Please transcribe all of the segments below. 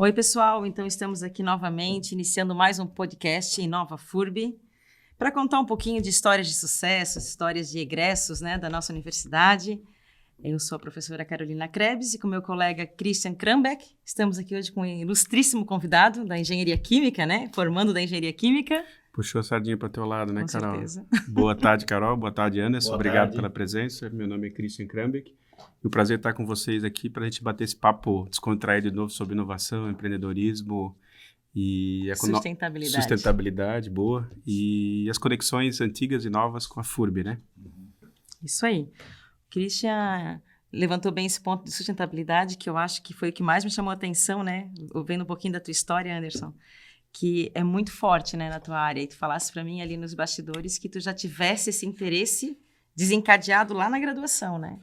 Oi, pessoal. Então, estamos aqui novamente, iniciando mais um podcast em Nova FURB, para contar um pouquinho de histórias de sucesso, histórias de egressos, né, da nossa universidade. Eu sou a professora Carolina Krebs e com meu colega Christian Krambeck. Estamos aqui hoje com um ilustríssimo convidado da Engenharia Química, né, formando da Engenharia Química. Puxou a sardinha para o teu lado, né, Com Carol? certeza. Boa tarde, Carol. Boa tarde, Anderson. Boa Obrigado tarde. pela presença. Meu nome é Christian Krambeck. E o prazer estar com vocês aqui para a gente bater esse papo descontraído de novo sobre inovação, empreendedorismo e sustentabilidade boa, e as conexões antigas e novas com a FURB, né? Isso aí. O Christian levantou bem esse ponto de sustentabilidade, que eu acho que foi o que mais me chamou a atenção, né? Vendo um pouquinho da tua história, Anderson, que é muito forte, né, na tua área. E tu falasse para mim ali nos bastidores que tu já tivesse esse interesse desencadeado lá na graduação, né?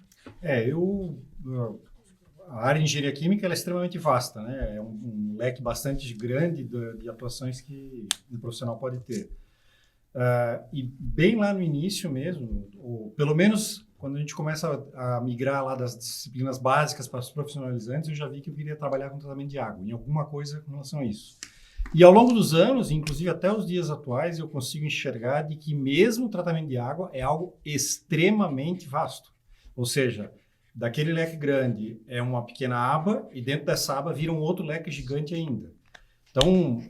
A área de engenharia química ela é extremamente vasta, né? É um leque bastante grande de atuações que um profissional pode ter. E bem lá no início mesmo, ou pelo menos quando a gente começa a migrar lá das disciplinas básicas para os profissionalizantes, eu já vi que eu queria trabalhar com tratamento de água, em alguma coisa com relação a isso. E ao longo dos anos, inclusive até os dias atuais, eu consigo enxergar de que mesmo o tratamento de água é algo extremamente vasto. Ou seja, daquele leque grande é uma pequena aba e dentro dessa aba vira um outro leque gigante ainda. Então,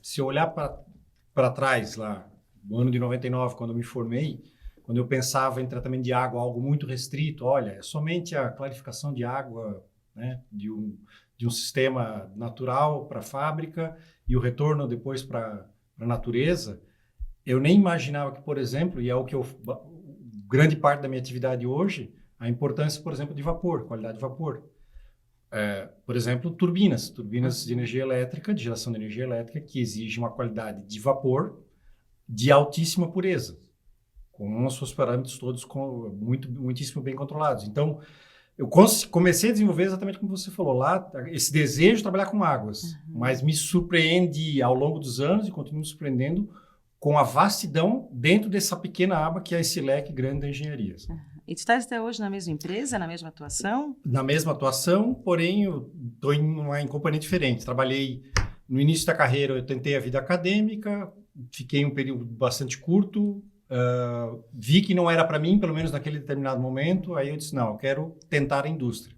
se eu olhar para trás, lá no ano de 99, quando eu me formei, quando eu pensava em tratamento de água, algo muito restrito, olha, é somente a clarificação de água, né, de um sistema natural para a fábrica e o retorno depois para a natureza, eu nem imaginava que, por exemplo, e é o que grande parte da minha atividade hoje, a importância, por exemplo, de vapor, qualidade de vapor. Por exemplo, turbinas de energia elétrica, de geração de energia elétrica, que exigem uma qualidade de vapor de altíssima pureza, com os seus parâmetros todos muitíssimo bem controlados. Então, eu comecei a desenvolver exatamente como você falou lá, esse desejo de trabalhar com águas, mas me surpreendi ao longo dos anos e continuo me surpreendendo com a vastidão dentro dessa pequena aba que é esse leque grande da engenharia. E tu estás até hoje na mesma empresa, na mesma atuação? Na mesma atuação, porém eu estou em companhia diferente. Trabalhei no início da carreira, eu tentei a vida acadêmica, fiquei um período bastante curto, vi que não era para mim, pelo menos naquele determinado momento, aí eu disse, não, eu quero tentar a indústria.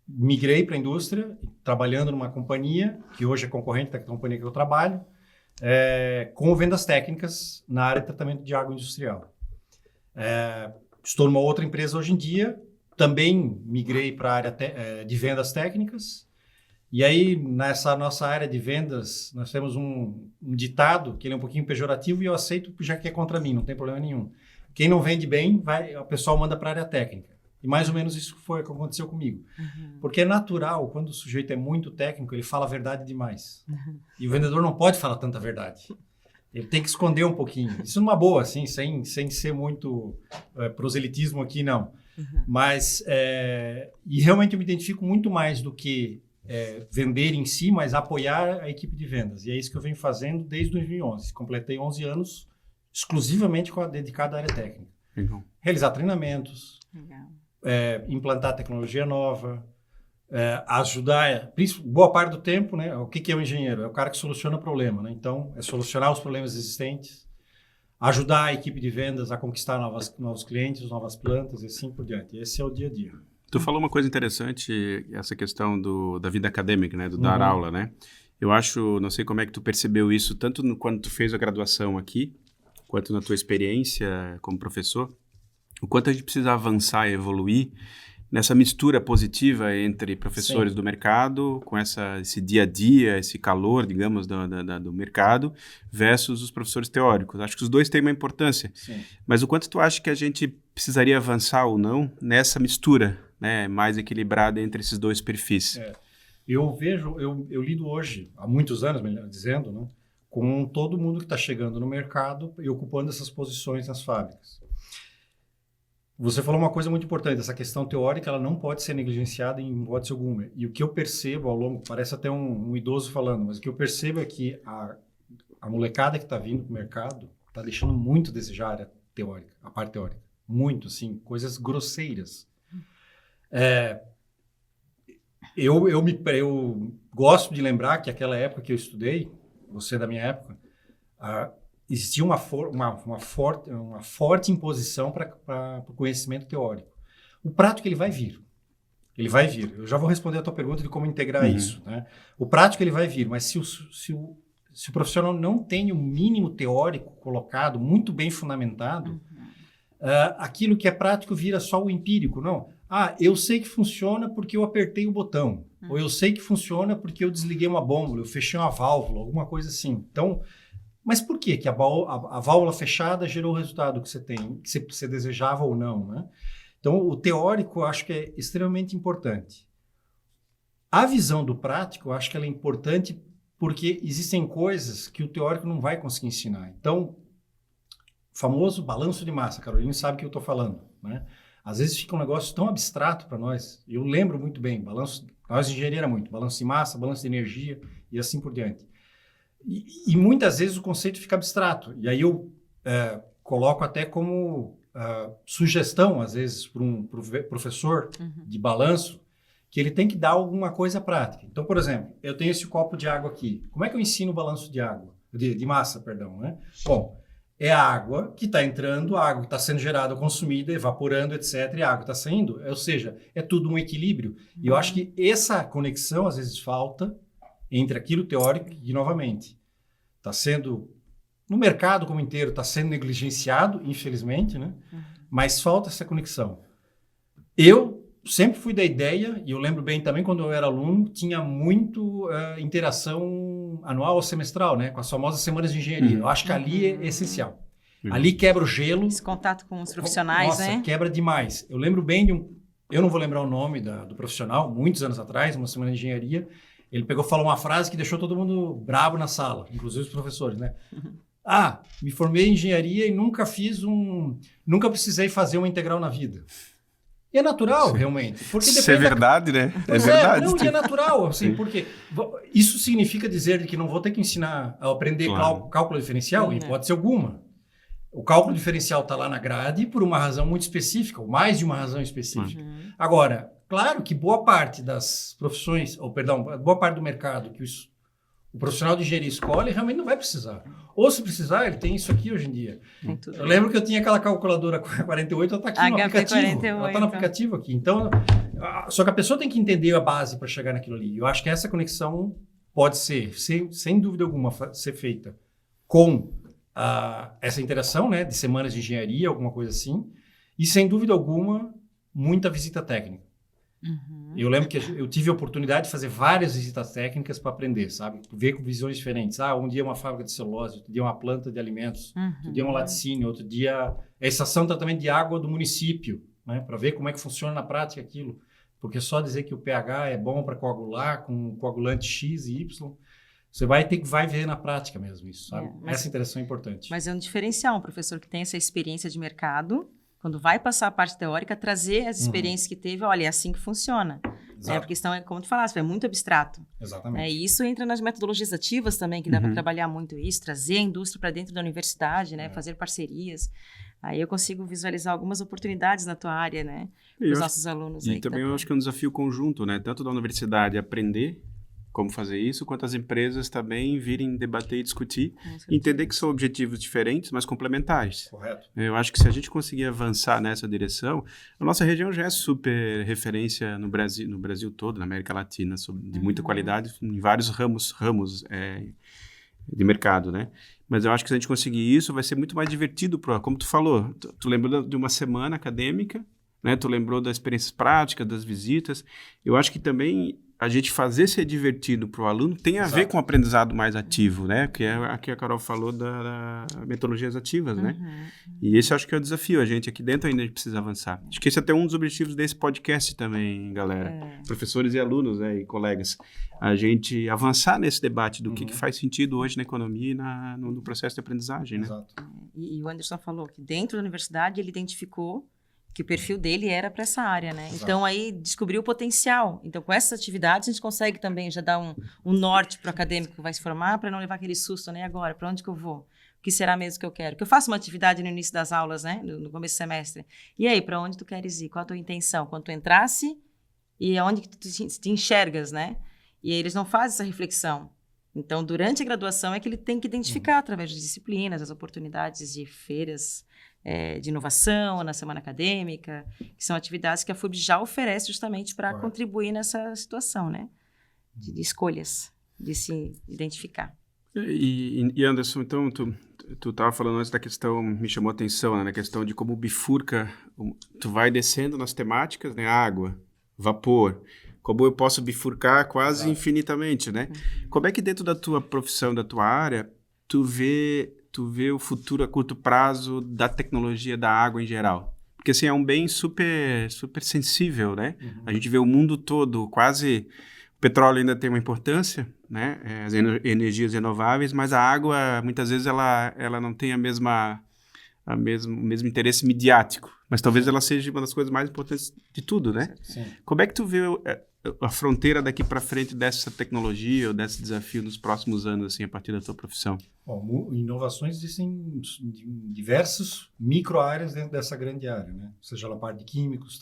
Migrei para a indústria, trabalhando numa companhia, que hoje é concorrente da companhia que eu trabalho, com vendas técnicas na área de tratamento de água industrial. Estou numa outra empresa hoje em dia, também migrei para a área de vendas técnicas, e aí nessa nossa área de vendas nós temos um ditado, que ele é um pouquinho pejorativo e eu aceito já que é contra mim, não tem problema nenhum. Quem não vende bem, o pessoal manda para a área técnica. E mais ou menos isso foi o que aconteceu comigo. Porque é natural, quando o sujeito é muito técnico, ele fala a verdade demais. E o vendedor não pode falar tanta verdade. Ele tem que esconder um pouquinho. Isso numa boa, assim, sem ser muito proselitismo aqui, não. Mas, e realmente eu me identifico muito mais do que vender em si, mas apoiar a equipe de vendas. E é isso que eu venho fazendo desde 2011. Completei 11 anos exclusivamente dedicado à área técnica. Realizar treinamentos, implantar tecnologia nova, ajudar, boa parte do tempo, né? O que é um engenheiro? É o cara que soluciona o problema, né? Então, é solucionar os problemas existentes, ajudar a equipe de vendas a conquistar novos clientes, novas plantas e assim por diante. Esse é o dia a dia. Tu falou uma coisa interessante, essa questão da vida acadêmica, né? Do dar aula, né? Eu acho, não sei como é que tu percebeu isso, tanto quando tu fez a graduação aqui, quanto na tua experiência como professor, o quanto a gente precisa avançar e evoluir nessa mistura positiva entre professores do mercado, com esse dia a dia, esse calor, digamos, do mercado, versus os professores teóricos. Acho que os dois têm uma importância. Sim. Mas o quanto tu acha que a gente precisaria avançar ou não nessa mistura, né, mais equilibrada entre esses dois perfis? Eu lido hoje, há muitos anos, melhor dizendo, né, com todo mundo que está chegando no mercado e ocupando essas posições nas fábricas. Você falou uma coisa muito importante, essa questão teórica ela não pode ser negligenciada em hipótese alguma. E o que eu percebo ao longo, parece até um idoso falando, mas o que eu percebo é que a molecada que está vindo para o mercado está deixando muito a desejar a área teórica, a parte teórica. Muito, assim, coisas grosseiras. Eu gosto de lembrar que aquela época que eu estudei, você da minha época, existia uma forte imposição para o conhecimento teórico. O prático ele vai vir. Ele vai vir. Eu já vou responder a tua pergunta de como integrar isso. Né? O prático ele vai vir, mas se o profissional não tem o mínimo teórico colocado, muito bem fundamentado, aquilo que é prático vira só o empírico. Não. Eu sei que funciona porque eu apertei o botão. Ou eu sei que funciona porque eu desliguei uma bomba, eu fechei uma válvula, alguma coisa assim. Então, mas por que a válvula fechada gerou o resultado que você tem, que você desejava ou não, né? Então, o teórico eu acho que é extremamente importante. A visão do prático eu acho que ela é importante porque existem coisas que o teórico não vai conseguir ensinar. Então, o famoso balanço de massa, Carolina sabe o que eu estou falando, né? Às vezes fica um negócio tão abstrato para nós. Eu lembro muito bem, nós engenharia era muito, balanço de massa, balanço de energia e assim por diante. E muitas vezes o conceito fica abstrato. E aí eu coloco até como sugestão, às vezes, para um professor de balanço, que ele tem que dar alguma coisa prática. Então, por exemplo, eu tenho esse copo de água aqui. Como é que eu ensino o balanço de água? De massa, perdão, né? Bom, é a água que está entrando, a água que está sendo gerada, consumida, evaporando, etc. E a água está saindo. Ou seja, é tudo um equilíbrio. E eu acho que essa conexão, às vezes, falta entre aquilo teórico e, novamente, está sendo, no mercado como inteiro, está sendo negligenciado, infelizmente, né? Mas falta essa conexão. Eu sempre fui da ideia, e eu lembro bem também quando eu era aluno, tinha muito interação anual ou semestral, né? Com as famosas semanas de engenharia. Eu acho que ali é essencial. Ali quebra o gelo. Esse contato com os profissionais, né? Nossa, quebra demais. Eu lembro bem de eu não vou lembrar o nome do profissional, muitos anos atrás, uma semana de engenharia, ele pegou e falou uma frase que deixou todo mundo bravo na sala, inclusive os professores, né? Me formei em engenharia e nunca precisei fazer uma integral na vida. E é natural, realmente. Porque isso é verdade, né? É verdade. Não, e é natural, assim, porque isso significa dizer que não vou ter que ensinar a aprender cálculo diferencial, em hipótese alguma. O cálculo diferencial está lá na grade por uma razão muito específica, ou mais de uma razão específica. Agora, claro que boa parte das profissões, boa parte do mercado que o profissional de engenharia escolhe realmente não vai precisar. Ou se precisar, ele tem isso aqui hoje em dia. Eu lembro que eu tinha aquela calculadora 48, ela está aqui no aplicativo. 48. Ela está no aplicativo aqui. Então, só que a pessoa tem que entender a base para chegar naquilo ali. Eu acho que essa conexão pode ser, sem dúvida alguma, ser feita com essa interação, né, de semanas de engenharia, alguma coisa assim, e sem dúvida alguma, muita visita técnica. Eu lembro que eu tive a oportunidade de fazer várias visitas técnicas para aprender, sabe? Ver com visões diferentes. Um dia uma fábrica de celulose, outro dia uma planta de alimentos, outro dia um laticínio, outro dia a estação de tratamento de água do município, né? Para ver como é que funciona na prática aquilo. Porque só dizer que o pH é bom para coagular com coagulante X e Y, você vai ver na prática mesmo isso, sabe? Essa interação é importante. Mas é um diferencial, um professor que tem essa experiência de mercado, quando vai passar a parte teórica, trazer as experiências que teve, olha, é assim que funciona. Porque senão, como tu falaste, é muito abstrato. Exatamente. E isso entra nas metodologias ativas também, que dá para trabalhar muito isso, trazer a indústria para dentro da universidade, né? Fazer parcerias. Aí eu consigo visualizar algumas oportunidades na tua área, né? Para os nossos alunos. E também eu acho que é um desafio conjunto, né? Tanto da universidade aprender como fazer isso, quanto as empresas também virem debater e discutir, entender que são objetivos diferentes, mas complementares. Correto. Eu acho que se a gente conseguir avançar nessa direção, a nossa região já é super referência no Brasil todo, na América Latina, de muita qualidade, em vários ramos de mercado, né? Mas eu acho que se a gente conseguir isso, vai ser muito mais divertido, como tu falou, tu lembrou de uma semana acadêmica, né? Tu lembrou das experiências práticas, das visitas. Eu acho que também a gente fazer ser divertido para o aluno tem a ver com o aprendizado mais ativo, né? Que é aqui a Carol falou das metodologias ativas, né? E esse acho que é o desafio. A gente aqui dentro ainda precisa avançar. Acho que esse é até um dos objetivos desse podcast também, galera. Professores e alunos, né? E colegas. A gente avançar nesse debate do que faz sentido hoje na economia e no processo de aprendizagem, né? Exato. E o Anderson falou que dentro da universidade ele identificou que o perfil dele era para essa área, né? Exato. Então, aí descobriu o potencial. Então, com essas atividades, a gente consegue também já dar um norte para o acadêmico que vai se formar, para não levar aquele susto, né? Agora, para onde que eu vou? O que será mesmo que eu quero? Que eu faço uma atividade no início das aulas, né? No começo do semestre. E aí, para onde tu queres ir? Qual a tua intenção? Quando tu entrasse, e aonde que tu te enxergas, né? E aí eles não fazem essa reflexão. Então, durante a graduação é que ele tem que identificar, através de disciplinas, as oportunidades de feiras de inovação, na semana acadêmica, que são atividades que a FURB já oferece justamente para contribuir nessa situação, né? De escolhas, de se identificar. E Anderson, então, tu estava falando antes da questão, me chamou a atenção, né? Na questão de como bifurca, tu vai descendo nas temáticas, né? Água, vapor, como eu posso bifurcar quase infinitamente, né? Como é que dentro da tua profissão, da tua área, tu vê o futuro a curto prazo da tecnologia da água em geral? Porque, assim, é um bem super, super sensível, né? A gente vê o mundo todo quase... O petróleo ainda tem uma importância, né? As energias renováveis, mas a água, muitas vezes, ela não tem o mesmo interesse midiático. Mas talvez ela seja uma das coisas mais importantes de tudo, né? Sim. Como é que tu vê a fronteira daqui para frente dessa tecnologia ou desse desafio nos próximos anos, assim, a partir da tua profissão? Bom, inovações existem em diversas micro-áreas dentro dessa grande área, né? Seja na parte de químicos,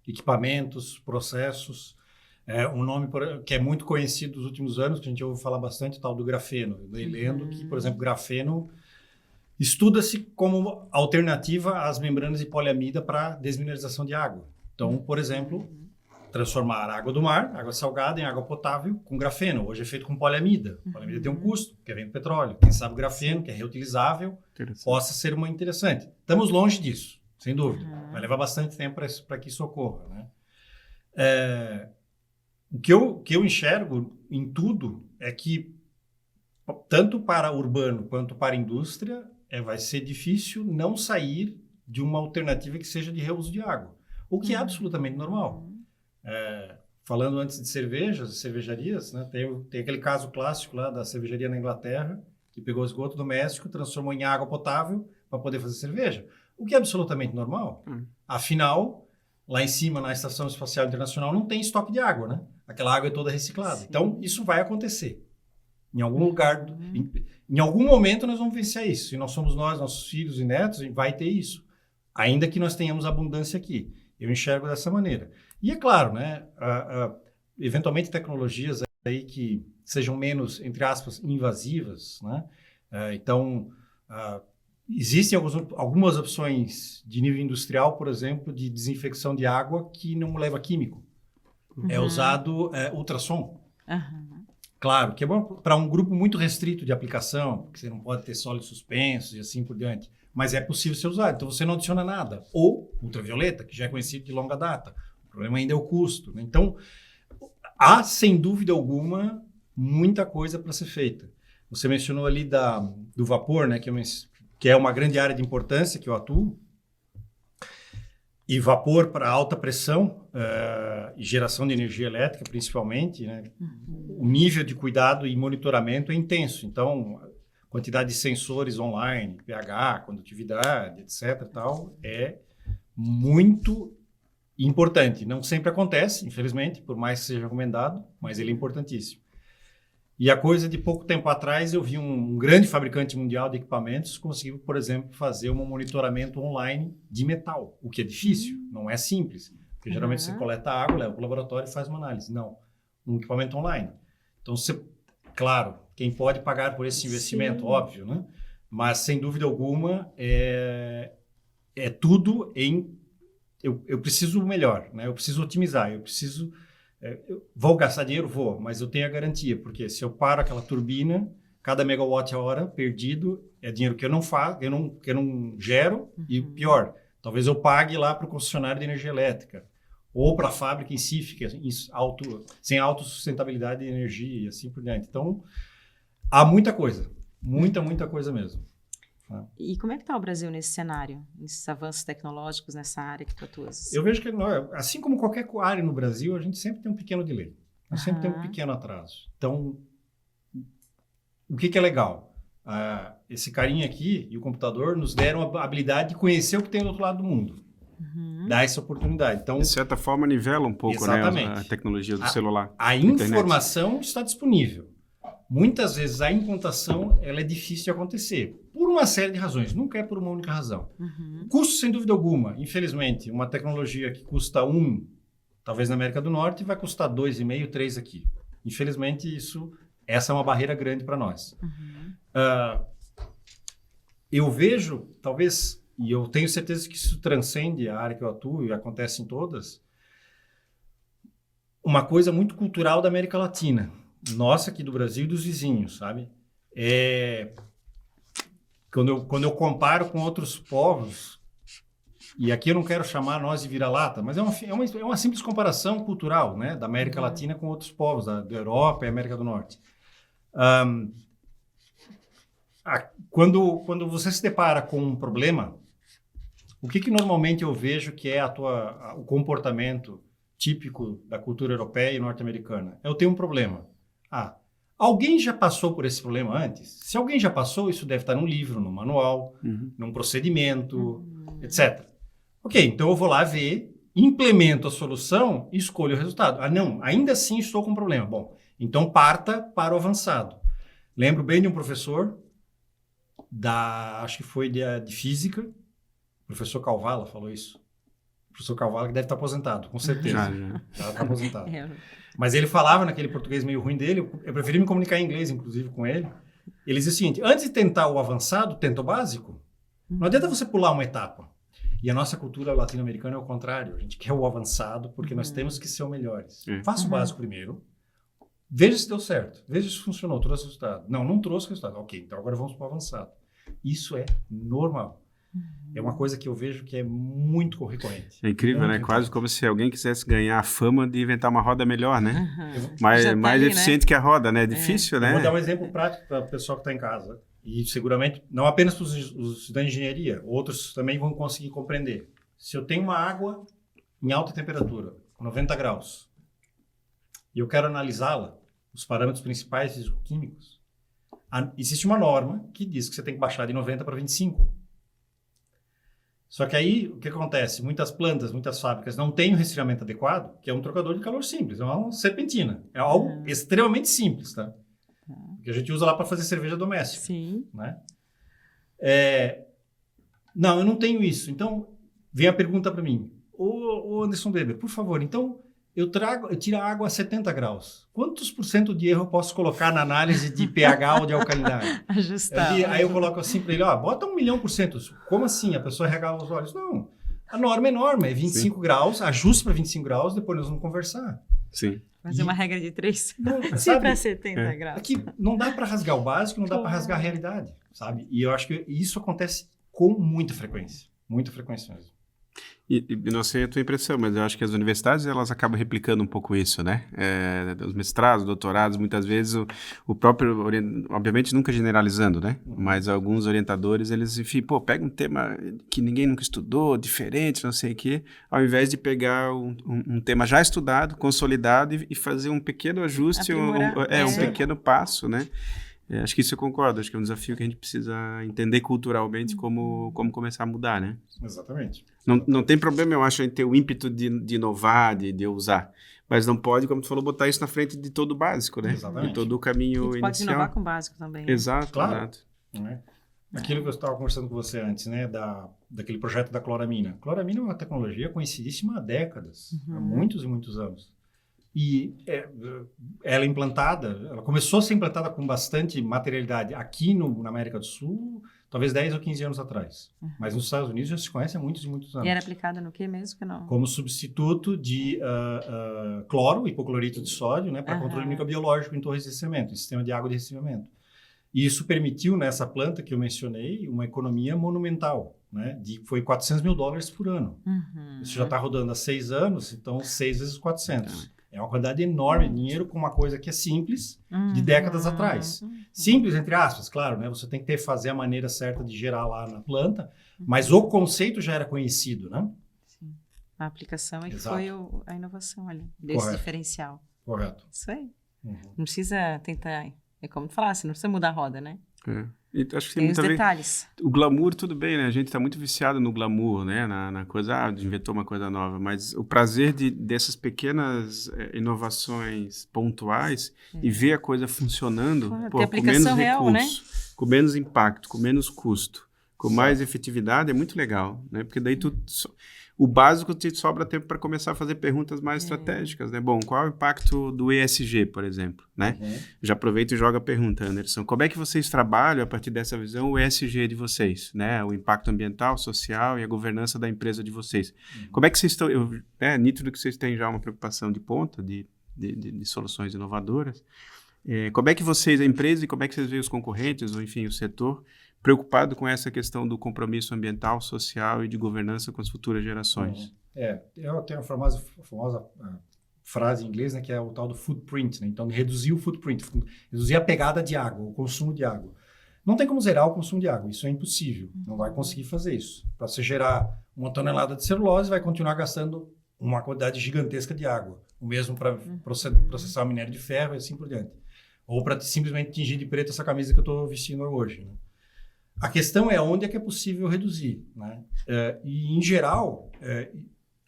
equipamentos, processos. Um nome que é muito conhecido nos últimos anos, que a gente ouve falar bastante, tal do grafeno. Eu lendo que, por exemplo, grafeno estuda-se como alternativa às membranas de poliamida para desmineralização de água. Então, por exemplo, transformar a água do mar, água salgada, em água potável com grafeno. Hoje é feito com poliamida. Poliamida tem um custo, porque vem do petróleo. Quem sabe o grafeno, que é reutilizável, possa ser uma interessante. Estamos longe disso, sem dúvida. Vai levar bastante tempo para que isso ocorra, né? O que eu enxergo em tudo é que, tanto para urbano quanto para indústria, vai ser difícil não sair de uma alternativa que seja de reuso de água, o que é absolutamente normal. Falando antes de cervejarias, né, tem aquele caso clássico lá da cervejaria na Inglaterra, que pegou esgoto doméstico, transformou em água potável para poder fazer cerveja, o que é absolutamente normal. Afinal, lá em cima, na Estação Espacial Internacional, não tem estoque de água, né? Aquela água é toda reciclada. Sim. Então, isso vai acontecer. Em algum lugar, em algum momento nós vamos vencer isso. E nós somos nossos filhos e netos, vai ter isso. Ainda que nós tenhamos abundância aqui. Eu enxergo dessa maneira. E é claro, né? Eventualmente tecnologias aí que sejam menos, entre aspas, invasivas, né? Então, existem algumas opções de nível industrial, por exemplo, de desinfecção de água que não leva químico. É usado ultrassom. Claro, que é bom para um grupo muito restrito de aplicação, porque você não pode ter sólidos suspensos e assim por diante. Mas é possível ser usado, então você não adiciona nada. Ou ultravioleta, que já é conhecido de longa data. O problema ainda é o custo, né? Então, há, sem dúvida alguma, muita coisa para ser feita. Você mencionou ali do vapor, né, que é uma grande área de importância que eu atuo. E vapor para alta pressão e geração de energia elétrica, principalmente, né? O nível de cuidado e monitoramento é intenso. Então, a quantidade de sensores online, pH, condutividade, etc., tal, é muito importante. Não sempre acontece, infelizmente, por mais que seja recomendado, mas ele é importantíssimo. E a coisa de pouco tempo atrás, eu vi um grande fabricante mundial de equipamentos conseguiu, por exemplo, fazer um monitoramento online de metal, o que é difícil, não é simples. Porque geralmente você coleta água, leva para o laboratório e faz uma análise. Não, um equipamento online. Então, claro, quem pode pagar por esse investimento, óbvio, né? Mas, sem dúvida alguma, é tudo em... Eu preciso melhor, né? Eu preciso otimizar, eu preciso... eu vou gastar dinheiro? Vou, mas eu tenho a garantia, porque se eu paro aquela turbina, cada megawatt-hora perdido é dinheiro que eu não faço, que eu não gero, e pior, talvez eu pague lá para o concessionário de energia elétrica, ou para a fábrica em si, fica sem autossustentabilidade de energia e assim por diante. Então, há muita coisa, muita coisa mesmo. E como é que está o Brasil nesse cenário, nesses avanços tecnológicos nessa área que tu atuas? Eu vejo que, assim como qualquer área no Brasil, a gente sempre tem um pequeno delay. Nós sempre temos um pequeno atraso. Então, o que é legal? Esse carinha aqui e o computador nos deram a habilidade de conhecer o que tem do outro lado do mundo. Dá essa oportunidade. Então, de certa forma, nivela um pouco, né, a tecnologia do celular. A informação está disponível. Muitas vezes a implantação ela é difícil de acontecer, por uma série de razões, nunca é por uma única razão. Custo, sem dúvida alguma. Infelizmente, uma tecnologia que custa 1 talvez na América do Norte, vai custar 2,5, 3 aqui. Infelizmente, essa é uma barreira grande para nós. Eu vejo, talvez, e eu tenho certeza que isso transcende a área que eu atuo e acontece em todas, uma coisa muito cultural da América Latina. Nossa, aqui do Brasil e dos vizinhos, sabe? Quando eu comparo com outros povos, e aqui eu não quero chamar nós de vira-lata, mas é uma simples comparação cultural, né, da América Latina com outros povos, da Europa e América do Norte. Quando você se depara com um problema, o que normalmente eu vejo que é o comportamento típico da cultura europeia e norte-americana? Eu tenho um problema. Alguém já passou por esse problema antes? Se alguém já passou, isso deve estar num livro, num manual, num procedimento, etc. Ok, então eu vou lá ver, implemento a solução e escolho o resultado. Não, ainda assim estou com um problema. Bom, então parta para o avançado. Lembro bem de um professor, acho que foi de física, o professor Calvala falou isso. O professor Calvala que deve estar aposentado, com certeza. Já está aposentado. Mas ele falava naquele português meio ruim dele, eu preferi me comunicar em inglês, inclusive, com ele. Ele dizia o seguinte: antes de tentar o avançado, tenta o básico. Não adianta você pular uma etapa. E a nossa cultura latino-americana é o contrário. A gente quer o avançado porque nós temos que ser os melhores. Faça o básico primeiro. Veja se deu certo. Veja se funcionou, trouxe resultado. Não trouxe resultado. Ok, então agora vamos para o avançado. Isso é normal. É uma coisa que eu vejo que é muito recorrente. É incrível, né? Quase como se alguém quisesse ganhar a fama de inventar uma roda melhor, né? Mais eficiente, né, que a roda, né? É difícil, né? Eu vou dar um exemplo prático para o pessoal que está em casa. E seguramente, não apenas para os estudantes de engenharia, outros também vão conseguir compreender. Se eu tenho uma água em alta temperatura, 90 graus, e eu quero analisá-la, os parâmetros principais físico-químicos, existe uma norma que diz que você tem que baixar de 90 para 25. Só que aí, o que acontece? Muitas plantas, muitas fábricas não têm o resfriamento adequado, que é um trocador de calor simples, é uma serpentina. É algo extremamente simples, tá? Que a gente usa lá para fazer cerveja doméstica. Sim. Né? Não, eu não tenho isso. Então, vem a pergunta para mim. Ô Anderson Weber, por favor, então, eu tiro a água a 70 graus. Quantos % de erro eu posso colocar na análise de pH ou de alcalinidade? Ajustar. Aí eu coloco assim para ele, bota 1.000.000%. Como assim? A pessoa regala os olhos. Não, a norma é norma, é 25 graus, ajuste para 25 graus, depois nós vamos conversar. Sim. Fazer uma regra de 3. Se para 70 graus. Aqui não dá para rasgar o básico, não dá para rasgar a realidade, sabe? E eu acho que isso acontece com muita frequência mesmo. E não sei a tua impressão, mas eu acho que as universidades elas acabam replicando um pouco isso, né? Os mestrados, doutorados, muitas vezes o próprio, obviamente nunca generalizando, né? Mas alguns orientadores, eles, enfim, pega um tema que ninguém nunca estudou, diferente, não sei o quê, ao invés de pegar um tema já estudado, consolidado e fazer um pequeno ajuste, um pequeno passo, né? Acho que isso eu concordo, acho que é um desafio que a gente precisa entender culturalmente como começar a mudar, né? Exatamente. Não tem problema, eu acho, em ter o ímpeto de inovar, de usar, mas não pode, como tu falou, botar isso na frente de todo o básico, né? Exatamente. De todo o caminho inicial. Pode inovar com o básico também. Né? Exato, claro. Exato. Aquilo que eu estava conversando com você antes, né? Daquele projeto da cloramina. Cloramina é uma tecnologia conhecidíssima há décadas, há muitos e muitos anos. E ela é implantada, ela começou a ser implantada com bastante materialidade aqui na América do Sul, talvez 10 ou 15 anos atrás. Mas nos Estados Unidos já se conhece há muitos e muitos anos. E era aplicada no que mesmo? Que não? Como substituto de cloro, hipoclorito de sódio, né, para controle microbiológico em torres de resfriamento, em sistema de água de resfriamento. E isso permitiu, nessa planta que eu mencionei, uma economia monumental. Né, foi $400 mil por ano. Isso já está rodando há 6 anos, então 6 vezes 400. É uma quantidade enorme de dinheiro com uma coisa que é simples, de décadas atrás. Simples, entre aspas, claro, né? Você tem que fazer a maneira certa de gerar lá na planta, mas o conceito já era conhecido, né? Sim. A aplicação é que Exato. foi a inovação ali, desse diferencial. Correto. Isso aí. Não precisa tentar, é como tu falasse, não precisa mudar a roda, né? E acho que tem os detalhes. O glamour, tudo bem, né? A gente está muito viciado no glamour, né? Na coisa, inventou uma coisa nova. Mas o prazer dessas pequenas inovações pontuais e ver a coisa funcionando, tem aplicação com menos real, recurso, né? com menos impacto, com menos custo, com mais efetividade, é muito legal, né? Porque daí o básico te sobra tempo para começar a fazer perguntas mais estratégicas, né? Bom, qual é o impacto do ESG, por exemplo, né? Já aproveita e joga a pergunta, Anderson. Como é que vocês trabalham, a partir dessa visão, o ESG de vocês, né? O impacto ambiental, social e a governança da empresa de vocês. Como é que vocês estão... É nítido que vocês têm já uma preocupação de ponta, de soluções inovadoras. Como é que vocês, a empresa, e como é que vocês veem os concorrentes, ou enfim, o setor, preocupado com essa questão do compromisso ambiental, social e de governança com as futuras gerações? Eu tenho a famosa frase em inglês, né, que é o tal do footprint, né? Então, reduzir o footprint, reduzir a pegada de água, o consumo de água. Não tem como zerar o consumo de água, isso é impossível, não vai conseguir fazer isso. Para você gerar 1 tonelada de celulose, vai continuar gastando uma quantidade gigantesca de água. O mesmo para processar o minério de ferro e assim por diante. Ou para simplesmente tingir de preto essa camisa que eu estou vestindo hoje, né? A questão é onde é que é possível reduzir, né? E, em geral,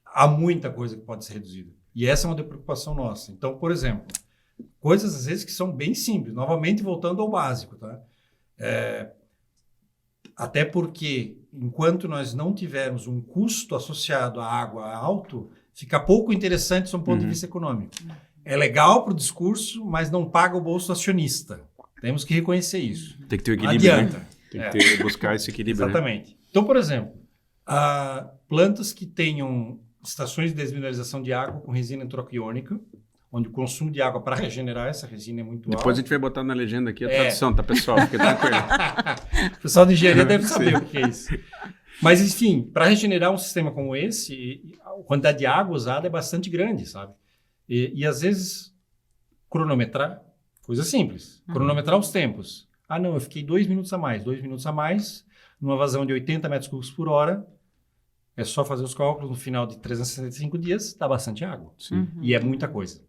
há muita coisa que pode ser reduzida. E essa é uma preocupação nossa. Então, por exemplo, coisas às vezes que são bem simples. Novamente, voltando ao básico, tá? Até porque, enquanto nós não tivermos um custo associado à água alto, fica pouco interessante sob um ponto de vista econômico. É legal para o discurso, mas não paga o bolso acionista. Temos que reconhecer isso. Tem que ter o equilíbrio, Adianta. né? Tem que buscar esse equilíbrio. Exatamente. Né? Então, por exemplo, plantas que tenham estações de desmineralização de água com resina antroquiônica, onde o consumo de água para regenerar essa resina é muito alto. Depois a gente vai botar na legenda aqui a tradução, tá, pessoal? Fica tranquilo. O pessoal de engenharia deve saber o que é isso. Mas, enfim, para regenerar um sistema como esse, a quantidade de água usada é bastante grande, sabe? E às vezes, cronometrar, coisa simples. Cronometrar os tempos. Não, eu fiquei 2 minutos a mais. 2 minutos a mais, numa vazão de 80 metros cúbicos por hora. É só fazer os cálculos no final de 365 dias, dá bastante água. E é muita coisa.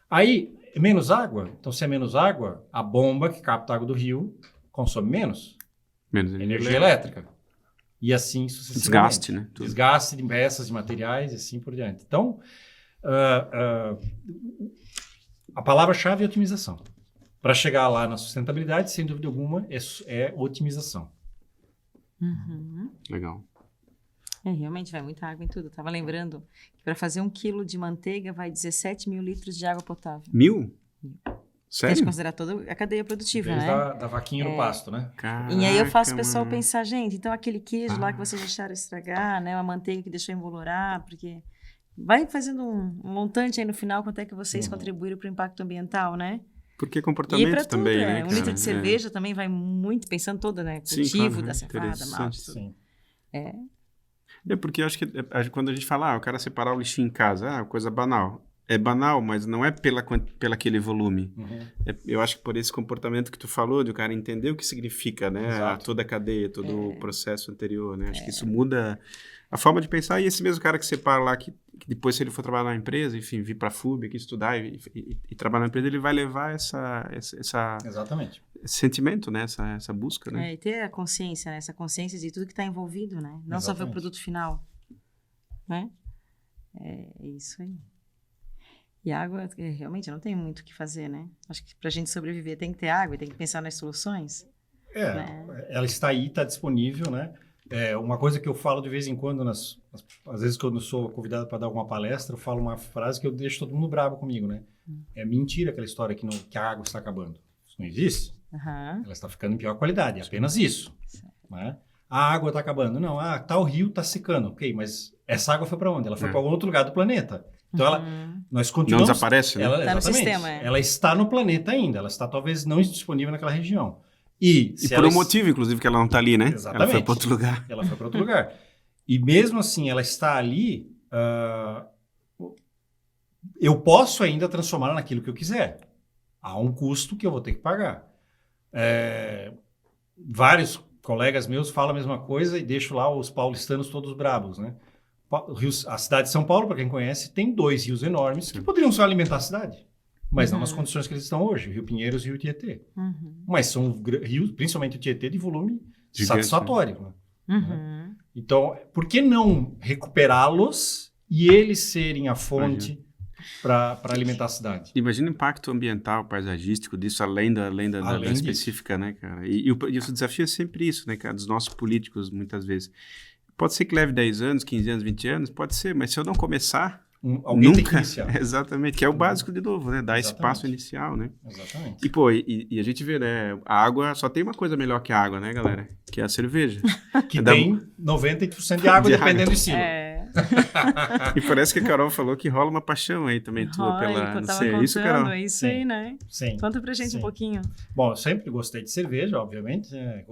Aí, menos água. Então, se é menos água, a bomba que capta a água do rio consome menos energia elétrica. E assim sucessivamente. Desgaste, né? Tudo. Desgaste de peças, de materiais e assim por diante. Então, a palavra-chave é otimização. Para chegar lá na sustentabilidade, sem dúvida alguma, é otimização. Legal. Realmente vai muita água em tudo. Eu estava lembrando que para fazer 1 quilo de manteiga vai 17 mil litros de água potável. 1.000? Sério? Tem que considerar toda a cadeia produtiva, Desde né? da vaquinha no pasto, né? Caraca, E aí eu faço o pessoal mano. pensar, gente, então aquele queijo lá que vocês deixaram estragar, né? A manteiga que deixou embolorar, porque... Vai fazendo um montante aí no final, quanto é que vocês contribuíram para o impacto ambiental, né? Porque E comportamento para tudo, também, né? 1 litro de cerveja também vai muito, pensando toda, né? Cultivo da cevada, malte, tudo. Sim. Porque eu acho que quando a gente fala, o cara separar o lixinho em casa, coisa banal. É banal, mas não é pela aquele volume. Eu acho que por esse comportamento que tu falou, de o cara entender o que significa, né? Toda a cadeia, todo o processo anterior, né? Acho que isso muda a forma de pensar. E esse mesmo cara que separa lá, que depois, se ele for trabalhar na empresa, enfim, vir para a FURB, aqui estudar e trabalhar na empresa, ele vai levar Exatamente. esse sentimento, né? Essa busca, né? E ter a consciência, né? Essa consciência de tudo que está envolvido, né? Não só ver o produto final, né? É isso aí. E água, realmente, não tem muito o que fazer, né? Acho que para a gente sobreviver tem que ter água e tem que pensar nas soluções. Ela está aí, está disponível, né? Uma coisa que eu falo de vez em quando, às vezes quando eu sou convidado para dar alguma palestra, eu falo uma frase que eu deixo todo mundo bravo comigo, né? É mentira aquela história que a água está acabando. Isso não existe. Ela está ficando em pior qualidade, é apenas isso. Né? A água está acabando. Não, tal rio está secando. Ok, mas essa água foi para onde? Ela foi para algum outro lugar do planeta. Então, nós continuamos... Não desaparece, né? Está no sistema, Ela está no planeta ainda. Ela está talvez não disponível naquela região. E por um motivo, inclusive, que ela não está ali, né? Exatamente. Ela foi para outro lugar. Ela foi para outro lugar. E mesmo assim, ela está ali... eu posso ainda transformá-la naquilo que eu quiser. Há um custo que eu vou ter que pagar. Vários colegas meus falam a mesma coisa e deixo lá os paulistanos todos bravos, né? A cidade de São Paulo, para quem conhece, tem 2 rios enormes que poderiam só alimentar a cidade, mas não nas condições que eles estão hoje, o Rio Pinheiros e o Rio Tietê. Mas são rios, principalmente o Tietê, de volume satisfatório. Né? Então, por que não recuperá-los e eles serem a fonte para alimentar a cidade? Imagina o impacto ambiental, paisagístico disso, além da específica, né, cara? E o desafio é sempre isso, né, cara, dos nossos políticos, muitas vezes. Pode ser que leve 10 anos, 15 anos, 20 anos, pode ser, mas se eu não começar, Alguém tem que nunca. iniciar. Exatamente, que é o básico de novo, né? Dar esse Exatamente. passo inicial, né? Exatamente. E, pô, e a gente vê, né? A água, só tem uma coisa melhor que a água, né, galera? Que é a cerveja. Que Da- tem 90% de água, De dependendo água. do estilo. E parece que a Carol falou que rola uma paixão aí também, tua, Olha, pela... eu Não tava sei, é isso, contando, Carol? é isso Sim. aí, né? Sim. Conta pra gente Sim. um pouquinho. Bom, eu sempre gostei de cerveja, obviamente, né?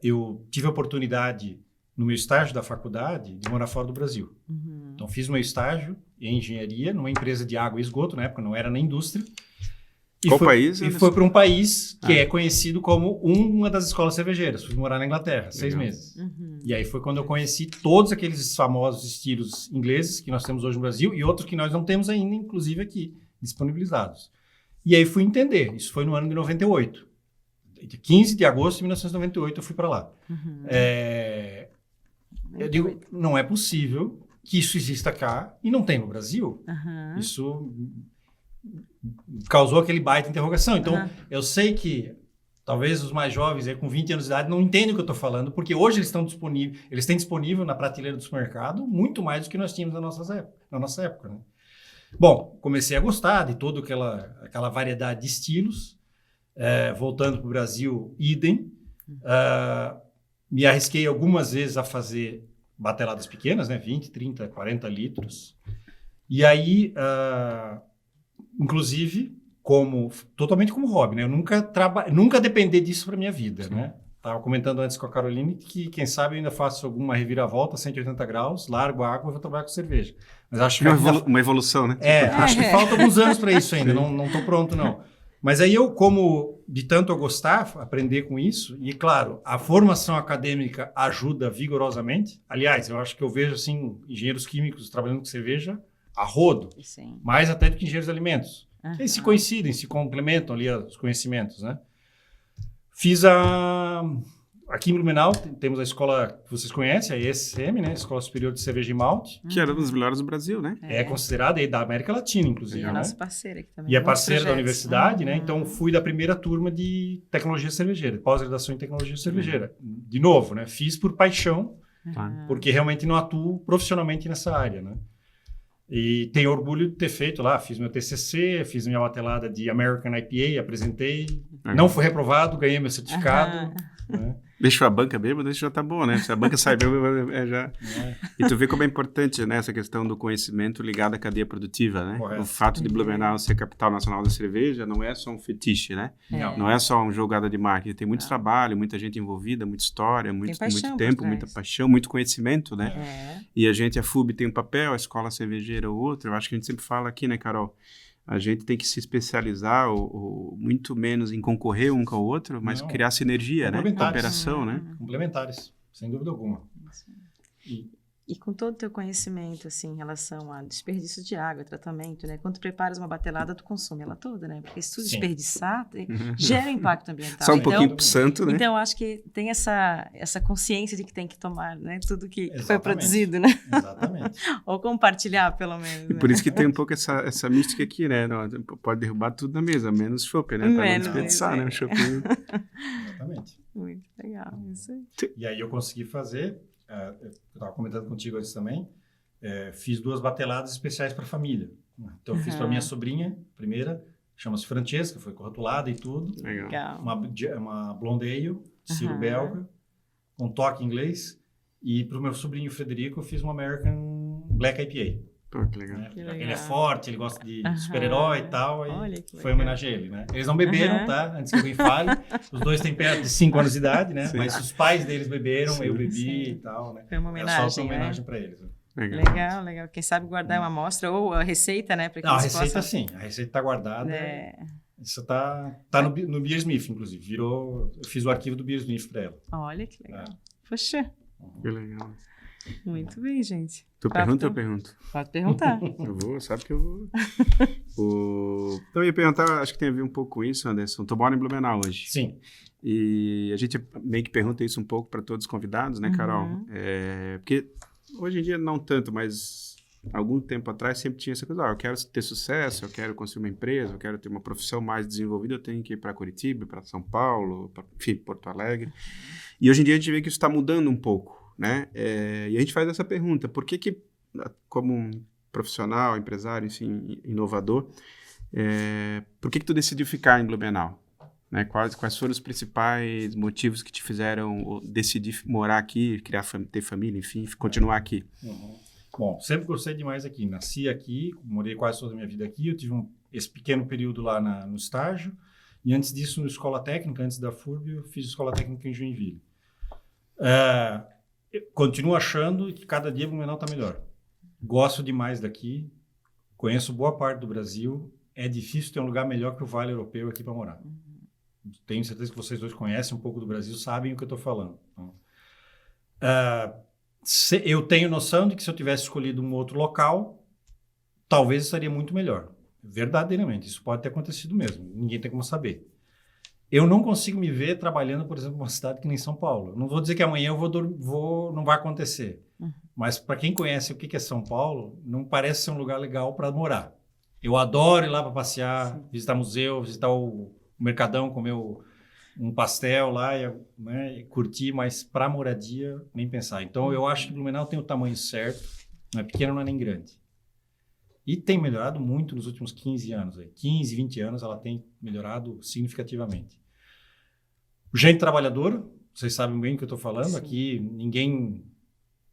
Eu tive a oportunidade, no meu estágio da faculdade, de morar fora do Brasil. Uhum. Então, fiz meu estágio em engenharia, numa empresa de água e esgoto, na época não era na indústria. Qual país, E Anderson? foi para um país que Ah. é conhecido como uma das escolas cervejeiras. Fui morar na Inglaterra, 6 Legal. meses. Uhum. E aí foi quando eu conheci todos aqueles famosos estilos ingleses que nós temos hoje no Brasil e outros que nós não temos ainda, inclusive aqui, disponibilizados. E aí fui entender. Isso foi no ano de 98. 15 de agosto de 1998 eu fui para lá. Uhum. Eu digo, não é possível que isso exista cá e não tem no Brasil. Aham. Isso causou aquele baita interrogação. Então, Aham. eu sei que talvez os mais jovens, aí, com 20 anos de idade, não entendem o que eu estou falando, porque hoje eles têm disponível na prateleira do supermercado muito mais do que nós tínhamos na nossa época. Né? Bom, comecei a gostar de toda aquela variedade de estilos. Voltando para o Brasil, idem. Me arrisquei algumas vezes a fazer bateladas pequenas, né? 20, 30, 40 litros. E aí, inclusive, totalmente como hobby, né? Eu nunca dependi disso para minha vida, né? Estava comentando antes com a Caroline que, quem sabe, eu ainda faço alguma reviravolta, 180 graus, largo a água e vou trabalhar com cerveja. Mas acho que Uma evolução, né? acho que falta alguns anos para isso ainda, não estou pronto, não. Mas aí eu, como de tanto eu gostar, aprender com isso, e claro, a formação acadêmica ajuda vigorosamente. Aliás, eu acho que eu vejo assim, engenheiros químicos trabalhando com cerveja a rodo, Sim. mais até do que engenheiros de alimentos. Aham. Eles se coincidem, se complementam ali os conhecimentos, né? Aqui em Blumenau temos a escola que vocês conhecem, a ESCM, né? Escola Superior de Cerveja e Malte. Que era uma das melhores do Brasil, né? É considerada aí da América Latina, E inclusive, é né? nossa parceira aqui também. E é Muitos parceira da projetos. universidade, né? Uhum. Então, fui da primeira turma de tecnologia cervejeira, pós-graduação em tecnologia cervejeira. De novo, né? Fiz por paixão, Tá. porque realmente não atuo profissionalmente nessa área, né? E tenho orgulho de ter feito lá. Fiz meu TCC, fiz minha batelada de American IPA, apresentei. Não fui reprovado, ganhei meu certificado. Né? Deixou a banca bêbada, isso já tá bom, né? Se a banca sai bêbada, já... E tu vê como é importante, né, essa questão do conhecimento ligado à cadeia produtiva, né? Correto. O fato de Blumenau ser capital nacional da cerveja não é só um fetiche, né? Não. Não é só uma jogada de marketing. Tem muito trabalho, muita gente envolvida, muita história, muito paixão por tempo, trás. muita paixão, muito conhecimento, né? É. E a FUB tem um papel, a escola cervejeira o outro. Eu acho que a gente sempre fala aqui, né, Carol? A gente tem que se especializar, ou muito menos em concorrer um com o outro, mas Não. criar sinergia, né? Complementares. Cooperação, né? Complementares, sem dúvida alguma. E com todo o teu conhecimento, assim, em relação a desperdício de água, tratamento, né? Quando tu preparas uma batelada, tu consome ela toda, né? Porque se tu Sim. desperdiçar, gera impacto ambiental. Só um Então, pouquinho pro santo, né? Então, eu acho que tem essa consciência de que tem que tomar, né? Tudo que foi Exatamente. produzido, né? Exatamente. Ou compartilhar, pelo menos. E né? por isso que tem um pouco essa mística aqui, né? Não, pode derrubar tudo na mesa, menos chopp, né? Pra não Menos, desperdiçar, né? O chopp. Exatamente. Muito legal, isso aí. E aí eu consegui fazer, eu estava comentando contigo antes também, fiz 2 bateladas especiais para a família. Então, eu fiz para minha sobrinha, primeira, chama-se Francesca, foi corrotulada e tudo. Legal. Legal. Uma blonde ale, estilo Aham. belga, com toque inglês. E para o meu sobrinho Frederico, eu fiz uma American Black IPA. Pô, que legal. Né? Que Ele é legal. forte, ele gosta de Aham. super-herói e tal. Olha E que foi legal. em homenagem a ele, né? Eles não beberam, Aham. tá? Antes que alguém fale. Os dois têm perto de 5 anos de idade, né? Sim. Mas os pais deles beberam, Sim. eu bebi Sim. e tal, né? Foi uma É só uma homenagem, homenagem né? para eles. Né? Legal, legal. Quem sabe guardar uma amostra ou a receita, né? Para que Não, a eles receita possam... sim. A receita tá guardada. Isso tá no Beersmith, inclusive. Eu fiz o arquivo do Beersmith para ela. Olha que legal. Poxa, Que legal. muito bem, gente. Tu Claro, pergunta ou eu então. pergunto? Pode perguntar. Eu vou, sabe que eu vou. Então, eu ia perguntar, acho que tem a ver um pouco com isso, Anderson. Tu mora em Blumenau hoje. Sim. E a gente meio que pergunta isso um pouco para todos os convidados, né, Carol? Uhum. Porque hoje em dia não tanto, mas algum tempo atrás, sempre tinha essa coisa, eu quero ter sucesso, eu quero construir uma empresa, eu quero ter uma profissão mais desenvolvida, eu tenho que ir para Curitiba, para São Paulo, enfim, Porto Alegre. E hoje em dia a gente vê que isso está mudando um pouco, né? E a gente faz essa pergunta, por que como um profissional, empresário, enfim, inovador, por que tu decidiu ficar em Blumenau? Né? Quais foram os principais motivos que te fizeram decidir morar aqui, ter família, enfim, continuar aqui? Uhum. Bom, sempre gostei demais aqui. Nasci aqui, morei quase toda a minha vida aqui. Eu tive esse pequeno período lá no estágio. E antes disso, na escola técnica, antes da FURB, eu fiz escola técnica em Joinville. Eu continuo achando que cada dia Blumenau está melhor. Gosto demais daqui. Conheço boa parte do Brasil. É difícil ter um lugar melhor que o Vale Europeu aqui para morar. Tenho certeza que vocês dois conhecem um pouco do Brasil, sabem o que eu estou falando. Então, eu tenho noção de que se eu tivesse escolhido um outro local, talvez estaria muito melhor. Verdadeiramente, isso pode ter acontecido mesmo. Ninguém tem como saber. Eu não consigo me ver trabalhando, por exemplo, numa cidade que nem São Paulo. Não vou dizer que amanhã não vai acontecer. Mas para quem conhece o que é São Paulo, não parece ser um lugar legal para morar. Eu adoro ir lá para passear, visitar museu, visitar o Mercadão, comer um pastel lá e curtir, mas para moradia, nem pensar. Então, eu acho que Blumenau tem o tamanho certo, não é pequeno, não é nem grande. E tem melhorado muito nos últimos 15 anos. 15, 20 anos, ela tem melhorado significativamente. Gente trabalhadora, vocês sabem bem o que eu estou falando. Sim. Aqui, ninguém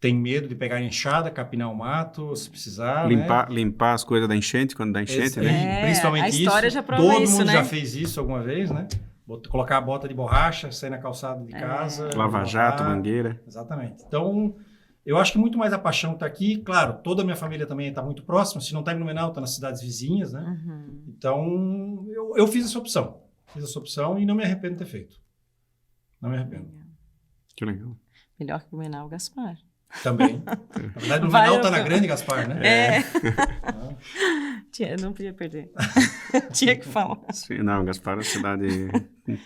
tem medo de pegar a enxada, capinar o mato, se precisar. Limpar as coisas da enchente, quando dá enchente, né? Principalmente a história isso. já prova Todo isso, mundo né? já fez isso alguma vez, né? Colocar a bota de borracha, sair na calçada de casa. Lava-jato, mangueira. Exatamente. Então, eu acho que muito mais a paixão está aqui. Claro, toda a minha família também está muito próxima. Se não está em Blumenau, está nas cidades vizinhas, né? Uhum. Então, eu fiz essa opção. Fiz essa opção e não me arrependo de ter feito. Não me arrependo. Que legal. Melhor que Blumenau, Gaspar. Também. Na verdade, o Blumenau está na grande, Gaspar, né? Não podia perder. Tinha que falar. Sim, não, Gaspar é uma cidade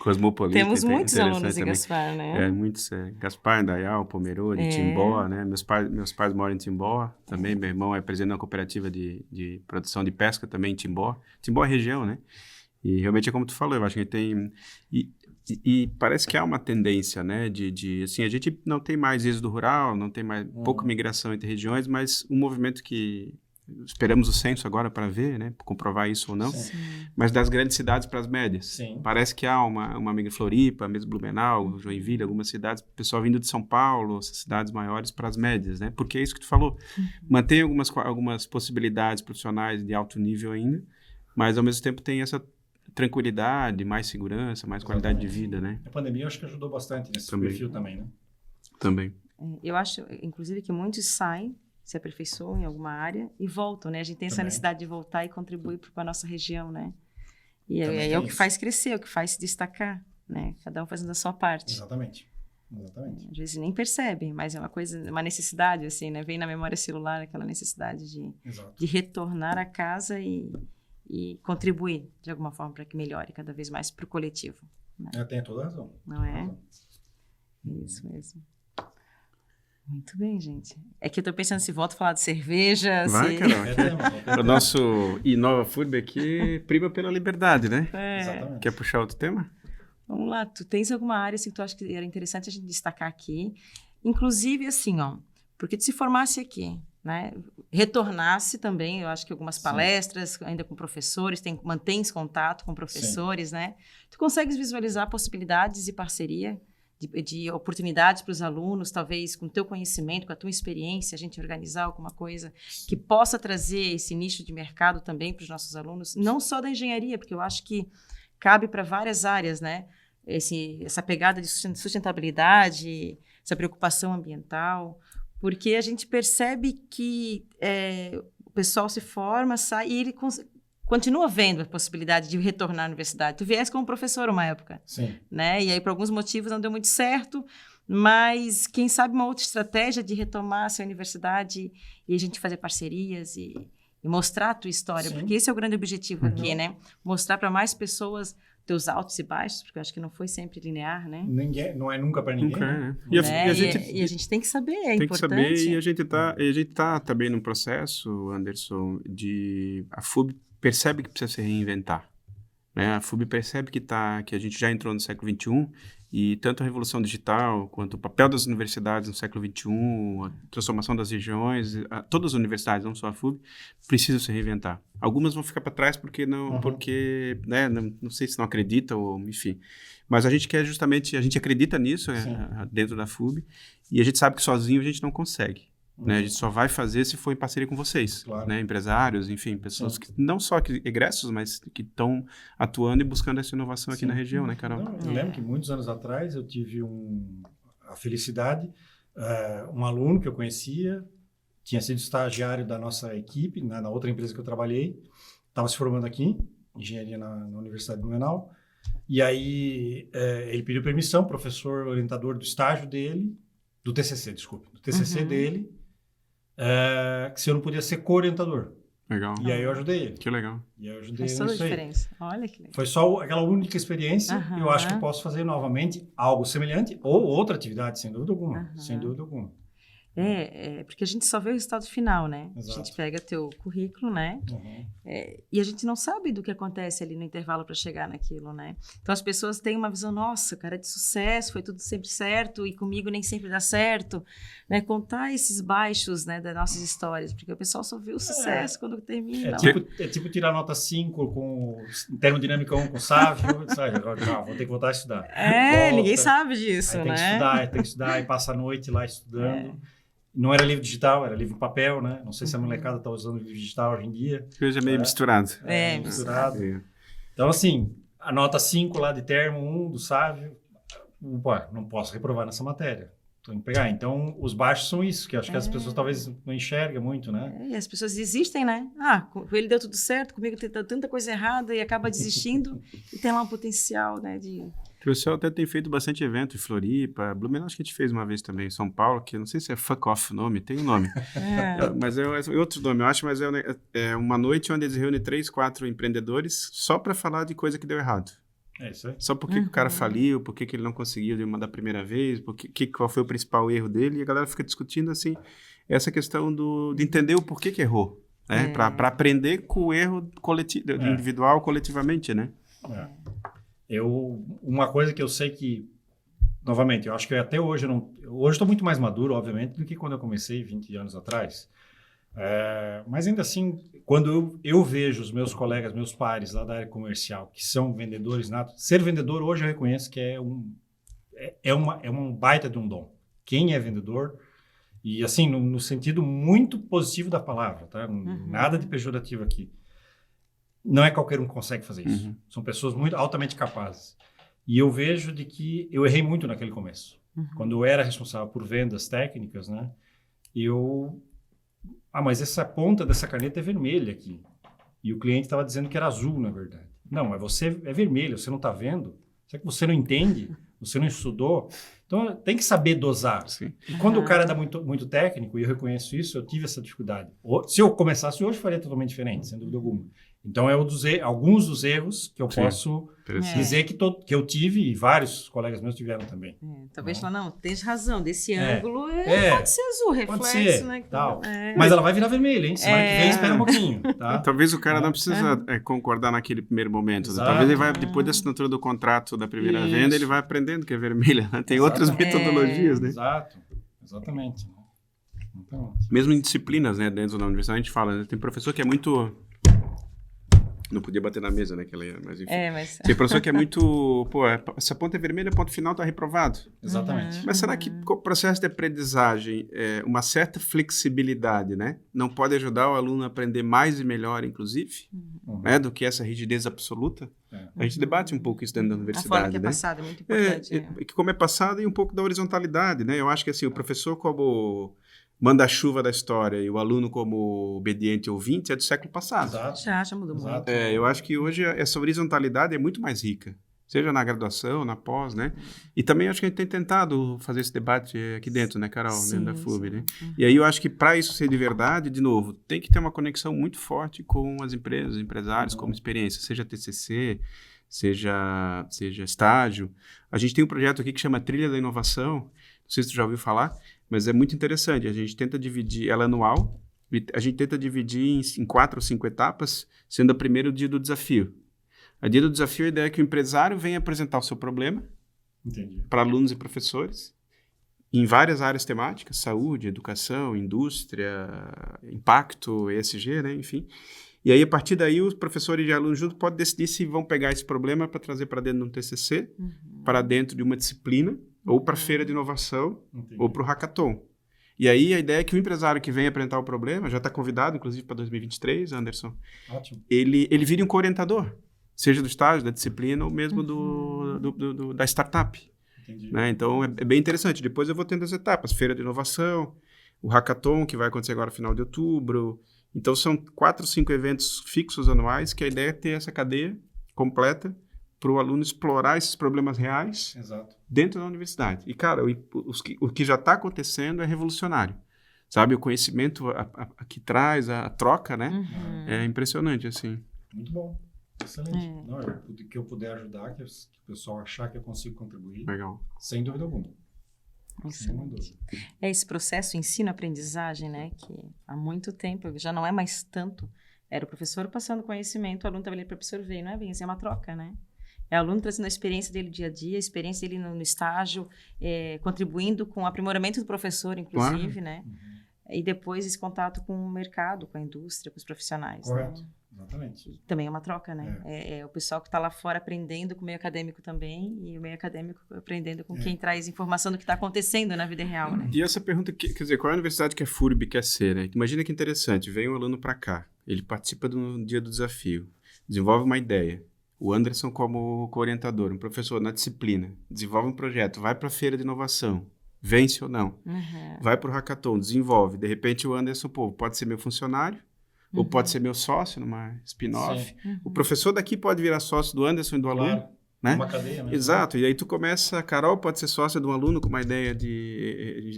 cosmopolita. Temos muitos alunos em Gaspar, né? Muitos. Gaspar, Indaial, Pomerode, Timbó, né? Meus pais moram em Timbó também. Meu irmão é presidente de uma cooperativa de produção de pesca também em Timbó. Timbó é região, né? E realmente é como tu falou, eu acho que tem... E parece que há uma tendência, né, assim, a gente não tem mais êxodo rural, não tem mais pouca migração entre regiões, mas um movimento que esperamos o censo agora para ver, né, comprovar isso ou não, sim, mas das grandes cidades para as médias. Sim. Parece que há uma migra Floripa, mesmo Blumenau, Joinville, algumas cidades, pessoal vindo de São Paulo, essas cidades maiores para as médias, né, porque é isso que tu falou, mantém algumas possibilidades profissionais de alto nível ainda, mas ao mesmo tempo tem essa tranquilidade, mais segurança, mais qualidade de vida, né? A pandemia, eu acho que ajudou bastante nesse perfil também, né? Também. Eu acho, inclusive, que muitos saem, se aperfeiçoam em alguma área e voltam, né? A gente tem essa necessidade de voltar e contribuir para a nossa região, né? E é o que faz crescer, é o que faz se destacar, né? Cada um fazendo a sua parte. Exatamente. Às vezes nem percebe, mas é uma necessidade, assim, né? Vem na memória celular aquela necessidade de retornar a casa e contribuir de alguma forma para que melhore cada vez mais para o coletivo. Né? Tem toda a razão. Não é? Isso mesmo. Muito bem, gente. É que eu estou pensando se volto a falar de cerveja. Vai, Carol. O nosso Inova Furb aqui prima pela liberdade, né? Exatamente. Quer puxar outro tema? Vamos lá. Tu tens alguma área assim, que tu acha que era interessante a gente destacar aqui? Inclusive, assim, porque tu se formasse aqui, né? Retornasse também, eu acho que algumas palestras, ainda com professores, mantens contato com professores, né? Tu consegues visualizar possibilidades e parceria de oportunidades para os alunos, talvez com o teu conhecimento, com a tua experiência, a gente organizar alguma coisa que possa trazer esse nicho de mercado também para os nossos alunos, não só da engenharia, porque eu acho que cabe para várias áreas, né? Essa pegada de sustentabilidade, essa preocupação ambiental, porque a gente percebe que o pessoal se forma, sai e ele continua vendo a possibilidade de retornar à universidade. Tu viesse como professor uma época, sim, né? E aí, por alguns motivos, não deu muito certo, mas quem sabe uma outra estratégia de retomar essa universidade e a gente fazer parcerias e mostrar a tua história, sim, porque esse é o grande objetivo aqui, né? Mostrar para mais pessoas teus altos e baixos, porque eu acho que não foi sempre linear, né? Não é nunca para ninguém. Nunca é, né? né? E a gente tem que saber, é tem importante. que saber, e a gente tá também num processo, Anderson, a FUB percebe que precisa se reinventar, né? A FUB percebe que a gente já entrou no século XXI, e tanto a revolução digital, quanto o papel das universidades no século XXI, a transformação das regiões, todas as universidades, não só a FUB, precisam se reinventar. Algumas vão ficar para trás porque né, não sei se não acreditam, ou enfim. Mas a gente quer justamente, a gente acredita nisso dentro da FUB, e a gente sabe que sozinho a gente não consegue. Né? A gente só vai fazer se for em parceria com vocês, Claro. né? Empresários, enfim, pessoas que não só egressos, mas que estão atuando e buscando essa inovação aqui na região, né, Carol? Não, eu lembro que muitos anos atrás eu tive a felicidade, um aluno que eu conhecia, tinha sido estagiário da nossa equipe, na outra empresa que eu trabalhei, estava se formando aqui, engenharia na Universidade de Blumenau, e aí ele pediu permissão, professor orientador do estágio dele, do TCC dele, que se eu não podia ser co-orientador. Legal. E aí eu ajudei ele. Que legal. E aí eu ajudei Faz ele toda a nisso aí. diferença. Olha que legal. Foi só aquela única experiência. Eu acho que eu posso fazer novamente algo semelhante ou outra atividade, sem dúvida alguma. Sem dúvida alguma. Porque a gente só vê o resultado final, né? Exato. A gente pega teu currículo, né? E a gente não sabe do que acontece ali no intervalo para chegar naquilo, né? Então as pessoas têm uma visão, nossa, cara de sucesso, foi tudo sempre certo e comigo nem sempre dá certo, né? Contar esses baixos, né, das nossas histórias, porque o pessoal só vê o sucesso quando termina. É tipo tirar nota 5 com termodinâmica 1 com Sávio, sabe? Vou ter que voltar a estudar. Ninguém sabe disso, aí né? Tem que estudar e passar a noite lá estudando. Não era livro digital, era livro em papel, né? Não sei se a molecada está usando livro digital hoje em dia. Hoje é meio misturado. Misturado. Então, assim, a nota 5 lá de termo 1 do Sávio, não posso reprovar nessa matéria. Tenho que pegar. Então, os baixos são isso, que acho que as pessoas talvez não enxergam muito, né? E as pessoas desistem, né? Com ele deu tudo certo, comigo tem tanta coisa errada e acaba desistindo e tem lá um potencial, né? O pessoal até tem feito bastante evento em Floripa, Blumenau acho que a gente fez uma vez também, em São Paulo, que eu não sei se é Fuck Off o nome, tem um nome. Mas é outro nome, eu acho, mas é uma noite onde eles reúnem 3, 4 empreendedores só para falar de coisa que deu errado. É isso aí. Só por que o cara faliu, por que ele não conseguiu de uma da primeira vez, qual foi o principal erro dele, e a galera fica discutindo, assim, essa questão de entender o porquê que errou, né? Para aprender com o erro individual coletivamente, né? Uma coisa que eu sei que, novamente, eu acho que até hoje hoje estou muito mais maduro, obviamente, do que quando eu comecei 20 anos atrás. Mas ainda assim, quando eu vejo os meus colegas, meus pares lá da área comercial, que são vendedores natos, ser vendedor hoje eu reconheço que é um baita de um dom. Quem é vendedor, e assim, no sentido muito positivo da palavra, tá? Nada de pejorativo aqui. Não é qualquer um que consegue fazer isso. São pessoas muito altamente capazes. E eu vejo de que eu errei muito naquele começo. Quando eu era responsável por vendas técnicas, né? Mas essa ponta dessa caneta é vermelha aqui. E o cliente estava dizendo que era azul, na verdade. Não, mas você é vermelho, você não está vendo? Será que você não entende? Você não estudou? Então, tem que saber dosar. Sim. E quando o cara dá muito, muito técnico, e eu reconheço isso, eu tive essa dificuldade. Se eu começasse hoje, faria totalmente diferente, sem dúvida alguma. Então, alguns dos erros que eu posso dizer que eu tive, e vários colegas meus tiveram também. Talvez falar, não, tens razão, desse ângulo pode ser azul, reflexo, né? Tal. Mas ela vai virar vermelha, hein? Semana que vem, espera um pouquinho. Tá? Talvez o cara não precisa concordar naquele primeiro momento. Né? Talvez ele vai, depois da assinatura do contrato da primeira venda, ele vai aprendendo que é vermelha. Né? Tem outras metodologias, né? Exato, exatamente. Então, mesmo em disciplinas, né, dentro da universidade, a gente fala, né? Tem professor que é muito... Não podia bater na mesa, né? Mas enfim. Tem professor que é muito... essa ponta é vermelha, ponto final está reprovado. Exatamente. Mas será que o processo de aprendizagem, uma certa flexibilidade, né? Não pode ajudar o aluno a aprender mais e melhor, inclusive, né? Do que essa rigidez absoluta? A gente debate um pouco isso dentro da universidade, a forma que é né? passada é muito importante. Como é passado e um pouco da horizontalidade, né? Eu acho que assim, o professor como... manda-chuva da história e o aluno como obediente ouvinte é do século passado. Exato. Já mudou muito. Eu acho que hoje essa horizontalidade é muito mais rica, seja na graduação, na pós, né? E também acho que a gente tem tentado fazer esse debate aqui dentro, né, Carol? Dentro da FUB, né? E aí eu acho que para isso ser de verdade, de novo, tem que ter uma conexão muito forte com as empresas, empresários, como experiência, seja TCC, seja estágio. A gente tem um projeto aqui que chama Trilha da Inovação, não sei se tu já ouviu falar, mas é muito interessante. A gente tenta dividir, ela é anual, e a gente tenta dividir em 4 ou 5 etapas, sendo a primeira o dia do desafio. A dia do desafio, a ideia é que o empresário venha apresentar o seu problema para alunos e professores, em várias áreas temáticas, saúde, educação, indústria, impacto, ESG, né, enfim. E aí, a partir daí, os professores e alunos juntos podem decidir se vão pegar esse problema para trazer para dentro de um TCC, para dentro de uma disciplina, ou para a feira de inovação, ou para o hackathon. E aí, a ideia é que o empresário que vem apresentar o problema, já está convidado, inclusive, para 2023, Anderson, Ótimo. ele vire um co-orientador, seja do estágio, da disciplina, ou mesmo da startup. Né? Então, é bem interessante. Depois eu vou tendo as etapas, feira de inovação, o hackathon, que vai acontecer agora no final de outubro. Então, são 4 ou 5 eventos fixos anuais, que a ideia é ter essa cadeia completa para o aluno explorar esses problemas reais dentro da universidade. E, cara, o que já está acontecendo é revolucionário. Sabe, o conhecimento que traz, a troca, né? É impressionante, assim. Muito bom. Excelente. Não, o que eu puder ajudar, que o pessoal achar que eu consigo contribuir, legal. Sem dúvida alguma. Excelente. É esse processo ensino-aprendizagem, né, que há muito tempo já não é mais tanto. Era o professor passando conhecimento, o aluno estava ali para absorver, e não é bem assim, é uma troca, né? É o aluno trazendo a experiência dele dia a dia, a experiência dele no estágio, contribuindo com o aprimoramento do professor, inclusive, né? E depois esse contato com o mercado, com a indústria, com os profissionais. Correto. Né? Exatamente. E também é uma troca, né? É o pessoal que está lá fora aprendendo com o meio acadêmico também, e o meio acadêmico aprendendo com quem traz informação do que está acontecendo na vida real, né? E essa pergunta, quer dizer, qual é a universidade que a FURB quer ser, né? Imagina que interessante, vem um aluno para cá, ele participa do dia do desafio, desenvolve uma ideia, o Anderson como co-orientador, um professor na disciplina, desenvolve um projeto, vai para a feira de inovação, vence ou não, vai para o hackathon, desenvolve, de repente o Anderson, pode ser meu funcionário, ou pode ser meu sócio numa spin-off. O professor daqui pode virar sócio do Anderson e do aluno. Né? Uma cadeia mesmo. Exato. E aí tu começa, a Carol pode ser sócia de um aluno com uma ideia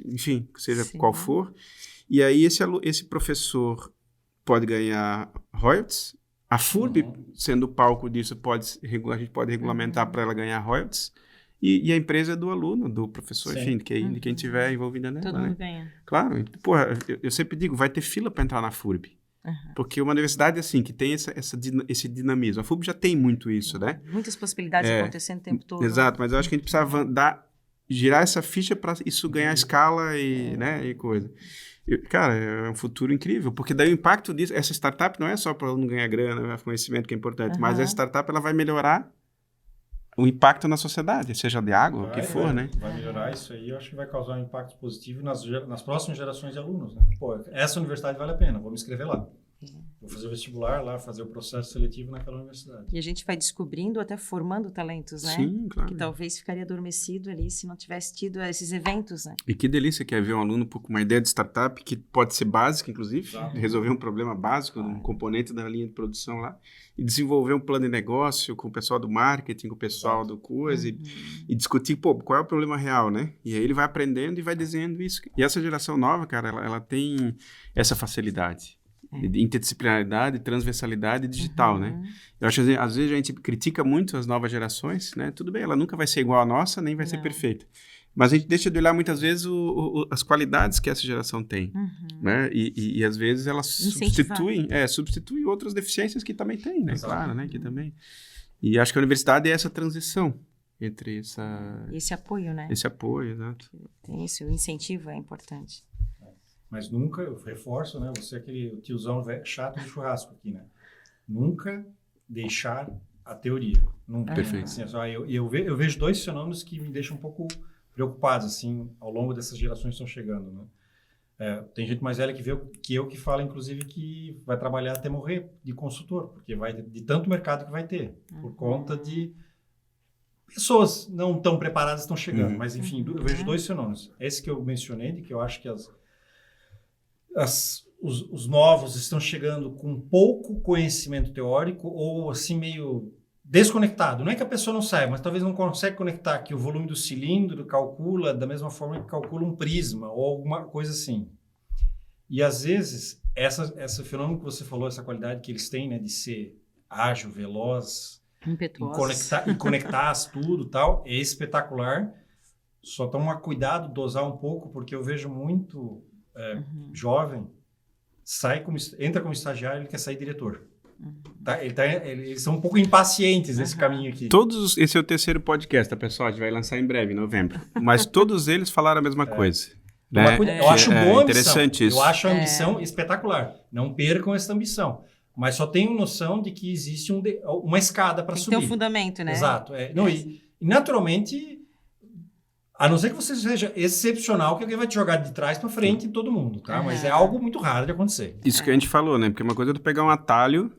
enfim, seja qual for. E aí esse professor pode ganhar royalties. A FURB, sendo o palco disso, a gente pode regulamentar para ela ganhar royalties. E a empresa é do aluno, do professor, enfim, de quem tiver envolvida nela. Todo mundo ganha. Claro. Eu sempre digo, vai ter fila para entrar na FURB. Porque uma universidade, assim, que tem esse dinamismo. A FURB já tem muito isso, né? Muitas possibilidades acontecendo o tempo todo. Exato, mas eu acho que a gente precisava girar essa ficha para isso ganhar escala né, e coisa. Cara, é um futuro incrível, porque daí o impacto disso, essa startup não é só para não ganhar grana, conhecimento que é importante, mas essa startup ela vai melhorar o impacto na sociedade, seja de água, o que for, né? Vai melhorar isso aí, eu acho que vai causar um impacto positivo nas próximas gerações de alunos, né? Essa universidade vale a pena, vou me inscrever lá. Vou fazer o vestibular lá, fazer o processo seletivo naquela universidade. E a gente vai descobrindo, até formando talentos, né? Sim, claro. Que talvez ficaria adormecido ali se não tivesse tido esses eventos, né? E que delícia que é ver um aluno com uma ideia de startup que pode ser básica, inclusive, resolver um problema básico, um componente da linha de produção lá, e desenvolver um plano de negócio com o pessoal do marketing, com o pessoal do coisa, e discutir, qual é o problema real, né? E aí ele vai aprendendo e vai desenhando isso. E essa geração nova, cara, ela tem essa facilidade. De interdisciplinaridade, transversalidade digital, né? Eu acho que às vezes a gente critica muito as novas gerações, né? Tudo bem, ela nunca vai ser igual à nossa, nem vai ser perfeita. Mas a gente deixa de olhar muitas vezes as qualidades que essa geração tem, né? E às vezes elas substituem outras deficiências que também tem, né? Exato. Claro, né? Que também. E acho que a universidade é essa transição entre esse apoio, né? Esse apoio, exato. Tem isso, o incentivo é importante. Mas nunca, eu reforço, né? Você é aquele tiozão chato de churrasco aqui, né? Nunca deixar a teoria. Nunca. Perfeito. Assim, eu vejo 2 fenômenos que me deixam um pouco preocupados, assim, ao longo dessas gerações que estão chegando, né? Tem gente mais velha que eu que fala, inclusive, que vai trabalhar até morrer de consultor, porque vai de tanto mercado que vai ter, por conta de pessoas não tão preparadas estão chegando. Mas, enfim, eu vejo 2 fenômenos. Esse que eu mencionei, de que eu acho que os novos estão chegando com pouco conhecimento teórico ou assim meio desconectado. Não é que a pessoa não saiba, mas talvez não consegue conectar que o volume do cilindro calcula da mesma forma que calcula um prisma ou alguma coisa assim. E às vezes esse fenômeno que você falou, essa qualidade que eles têm, né, de ser ágil, veloz, Impetuosos. e conectar tudo e tal, é espetacular. Só tomar cuidado, dosar um pouco, porque eu vejo muito jovem, entra como estagiário, ele quer sair diretor. Eles são um pouco impacientes nesse caminho aqui. Esse é o terceiro podcast, tá, pessoal? A gente vai lançar em breve, em novembro. Mas todos eles falaram a mesma coisa. Né? Eu acho boa a interessante ambição. isso. Eu acho a ambição espetacular. Não percam essa ambição. Mas só tenham noção de que existe uma escada para subir. Tem que ter um fundamento, né? Exato. E naturalmente, a não ser que você seja excepcional, que alguém vai te jogar de trás para frente em todo mundo, tá? Mas é algo muito raro de acontecer. Isso que a gente falou, né? Porque uma coisa é tu pegar um atalho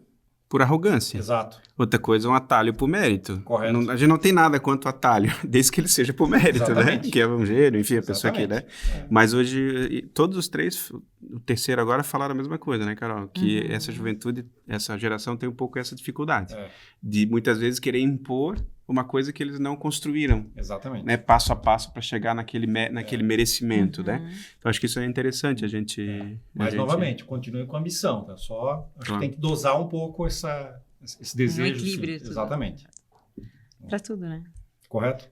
por arrogância. Exato. Outra coisa é um atalho por mérito. Correto. A gente não tem nada quanto atalho, desde que ele seja por mérito, Exatamente. né? Que é um gênio, enfim, a pessoa aqui, né? É. Mas hoje, todos os três, o terceiro agora, falaram a mesma coisa, né, Carol? Que essa juventude, essa geração tem um pouco essa dificuldade. De muitas vezes querer impor uma coisa que eles não construíram. Exatamente. Né, passo a passo para chegar naquele merecimento, né? Então, acho que isso é interessante a gente... Mas, novamente, continue com a ambição, tá? Acho que tem que dosar um pouco esse desejo. Equilíbrio. Exatamente. Para tudo, né? Correto?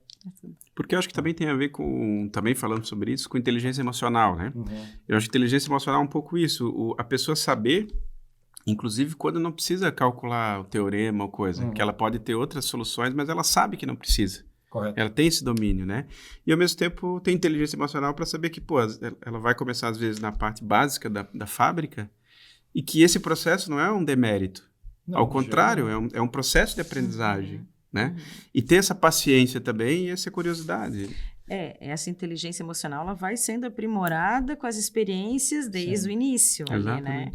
Porque eu acho que também tem a ver com, também falando sobre isso, com inteligência emocional, né? Eu acho que inteligência emocional é um pouco isso, a pessoa saber, inclusive quando não precisa calcular o teorema ou coisa, que ela pode ter outras soluções, mas ela sabe que não precisa. Correto. Ela tem esse domínio, né? E ao mesmo tempo tem inteligência emocional para saber que, pô, ela vai começar às vezes na parte básica da fábrica e que esse processo não é um demérito. Não, ao contrário, é um processo de aprendizagem, né? E ter essa paciência também e essa curiosidade. Essa inteligência emocional ela vai sendo aprimorada com as experiências desde o início, ali, né?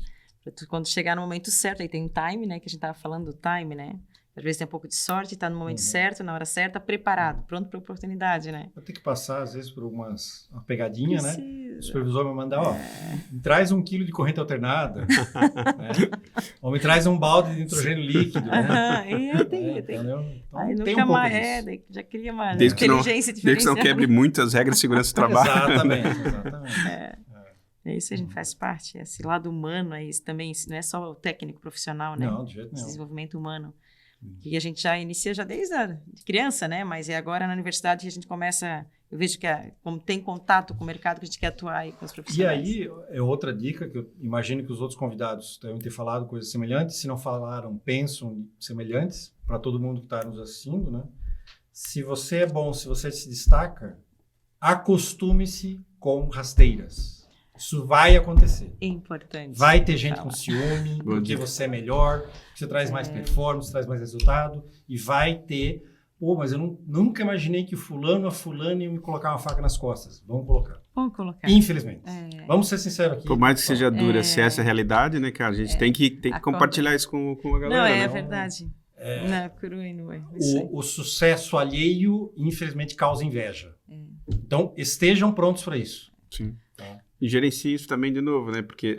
Quando chegar no momento certo, aí tem um time, né? Que a gente estava falando do time, né? Às vezes tem um pouco de sorte, está no momento certo, na hora certa, preparado, pronto para a oportunidade, né? Eu tenho que passar, às vezes, por uma pegadinha, né? O supervisor vai mandar, me traz 1 quilo de corrente alternada, né? Ou me traz um balde de nitrogênio líquido, né? Entendeu? Então, aí tem nunca um pouco mais, disso. já cria uma Desde inteligência diferenciada. Desde que não quebre muito as regras de segurança do trabalho. Exatamente. É isso, a gente faz parte. Esse lado humano, isso também não é só o técnico profissional, né? Não, de jeito nenhum. Desenvolvimento humano. Que a gente já inicia desde de criança, né? Mas é agora na universidade que a gente começa... Eu vejo que como tem contato com o mercado, que a gente quer atuar aí com os profissionais. E aí, é outra dica que eu imagino que os outros convidados devem ter falado coisas semelhantes. Se não falaram, pensam semelhantes para todo mundo que está nos assistindo, né? Se você é bom, se você se destaca, acostume-se com rasteiras. Isso vai acontecer. Importante. Vai ter gente com ciúme, porque você é melhor, você traz mais performance, traz mais resultado, e vai ter... Pô, mas eu nunca imaginei que fulano a fulana ia me colocar uma faca nas costas. Vamos colocar. Vamos colocar. Infelizmente. Vamos ser sinceros aqui. Por mais que seja dura, se essa é a realidade, né, cara? A gente tem que compartilhar isso com a galera. Não, é né? verdade. Não, cru e nu. O sucesso alheio, infelizmente, causa inveja. Então, estejam prontos para isso. Sim. E gerencie isso também de novo, né? Porque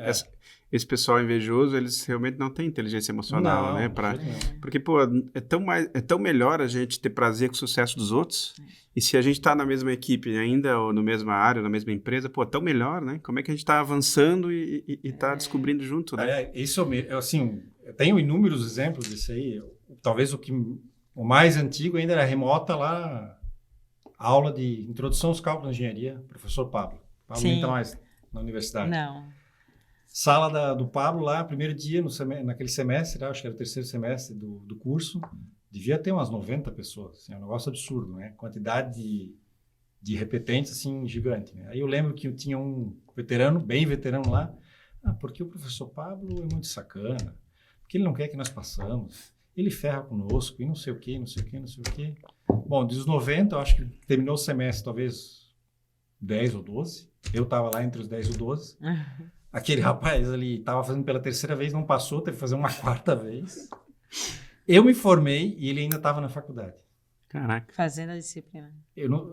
esse pessoal invejoso, eles realmente não têm inteligência emocional, né? Porque, pô, é tão melhor a gente ter prazer com o sucesso dos outros. E se a gente tá na mesma equipe ainda, ou na mesma área, ou na mesma empresa, pô, é tão melhor, né? Como é que a gente tá avançando e tá descobrindo junto, né? Isso, assim, eu tenho inúmeros exemplos disso aí. Talvez o mais antigo ainda era remota lá, aula de introdução aos cálculos de engenharia, professor Pablo. Pablo não está mais na universidade. Não. Sala do Pablo lá, primeiro dia, naquele semestre, acho que era o 3º semestre do curso, devia ter umas 90 pessoas. Assim, é um negócio absurdo, né? Quantidade de repetentes, assim, gigante. Né? Aí eu lembro que tinha um veterano, bem veterano lá, porque o professor Pablo é muito sacana, porque ele não quer que nós passamos, ele ferra conosco, e não sei o quê, não sei o quê, não sei o quê. Bom, dos 90, eu acho que terminou o semestre, talvez 10 ou 12. Eu estava lá entre os 10 e os 12. Aquele rapaz ali estava fazendo pela 3ª vez, não passou, teve que fazer uma 4ª vez. Eu me formei e ele ainda estava na faculdade. Caraca. Fazendo a disciplina.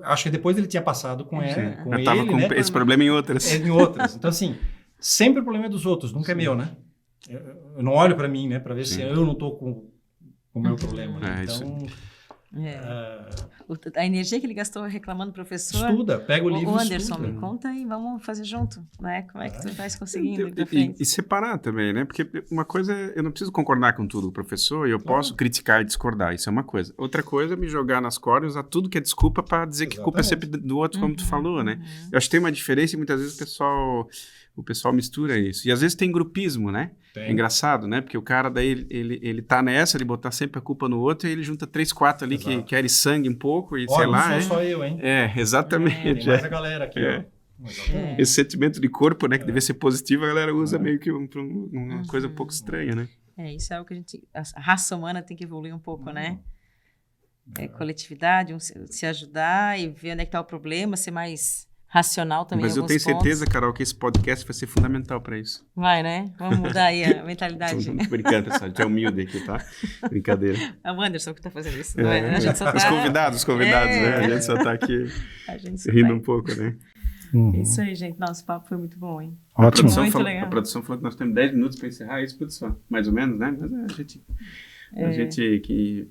Acho que depois ele tinha passado com ele. Eu estava com esse problema em outras. Em outras. Então, assim, sempre o problema é dos outros, nunca é meu, né? Eu não olho para mim, né? Para ver se eu não estou com o meu problema. Né? Então, A energia que ele gastou reclamando do professor... Estuda, pega o livro e Anderson, estuda. me conta aí, vamos fazer junto, né? Como é que tu estás conseguindo ir pra frente? E separar também, né? Porque uma coisa, eu não preciso concordar com tudo do professor, e eu posso criticar e discordar, isso é uma coisa. Outra coisa é me jogar nas cordas, usar tudo que é desculpa para dizer que a culpa é sempre do outro, como tu falou, né? Eu acho que tem uma diferença e muitas vezes o pessoal mistura isso. E às vezes tem grupismo, né? É engraçado, né? Porque o cara daí, ele tá nessa de botar sempre a culpa no outro e ele junta 3, 4 ali que querem sangue um pouco e sei lá. Não sou só eu, hein? Exatamente. Tem mais a galera aqui, ó. Esse sentimento de corpo, né? Que devia ser positivo, a galera usa meio que uma coisa um pouco estranha, né? Isso é o que a raça humana tem que evoluir um pouco, né? Coletividade, se ajudar e ver onde é que tá o problema, ser mais racional também. Mas eu tenho certeza, Carol, que esse podcast vai ser fundamental para isso. Vai, né? Vamos mudar aí a mentalidade. Tô brincando, pessoal. A gente é humilde aqui, tá? Brincadeira. É o Anderson que tá fazendo isso. Não é? A gente só tá... Os convidados, né? A gente só tá aqui rindo um pouco, né? Isso aí, gente. Nosso papo foi muito bom, hein? Ótimo. A produção falou que nós temos 10 minutos para encerrar isso, produção. Mais ou menos, né? Mas a gente que...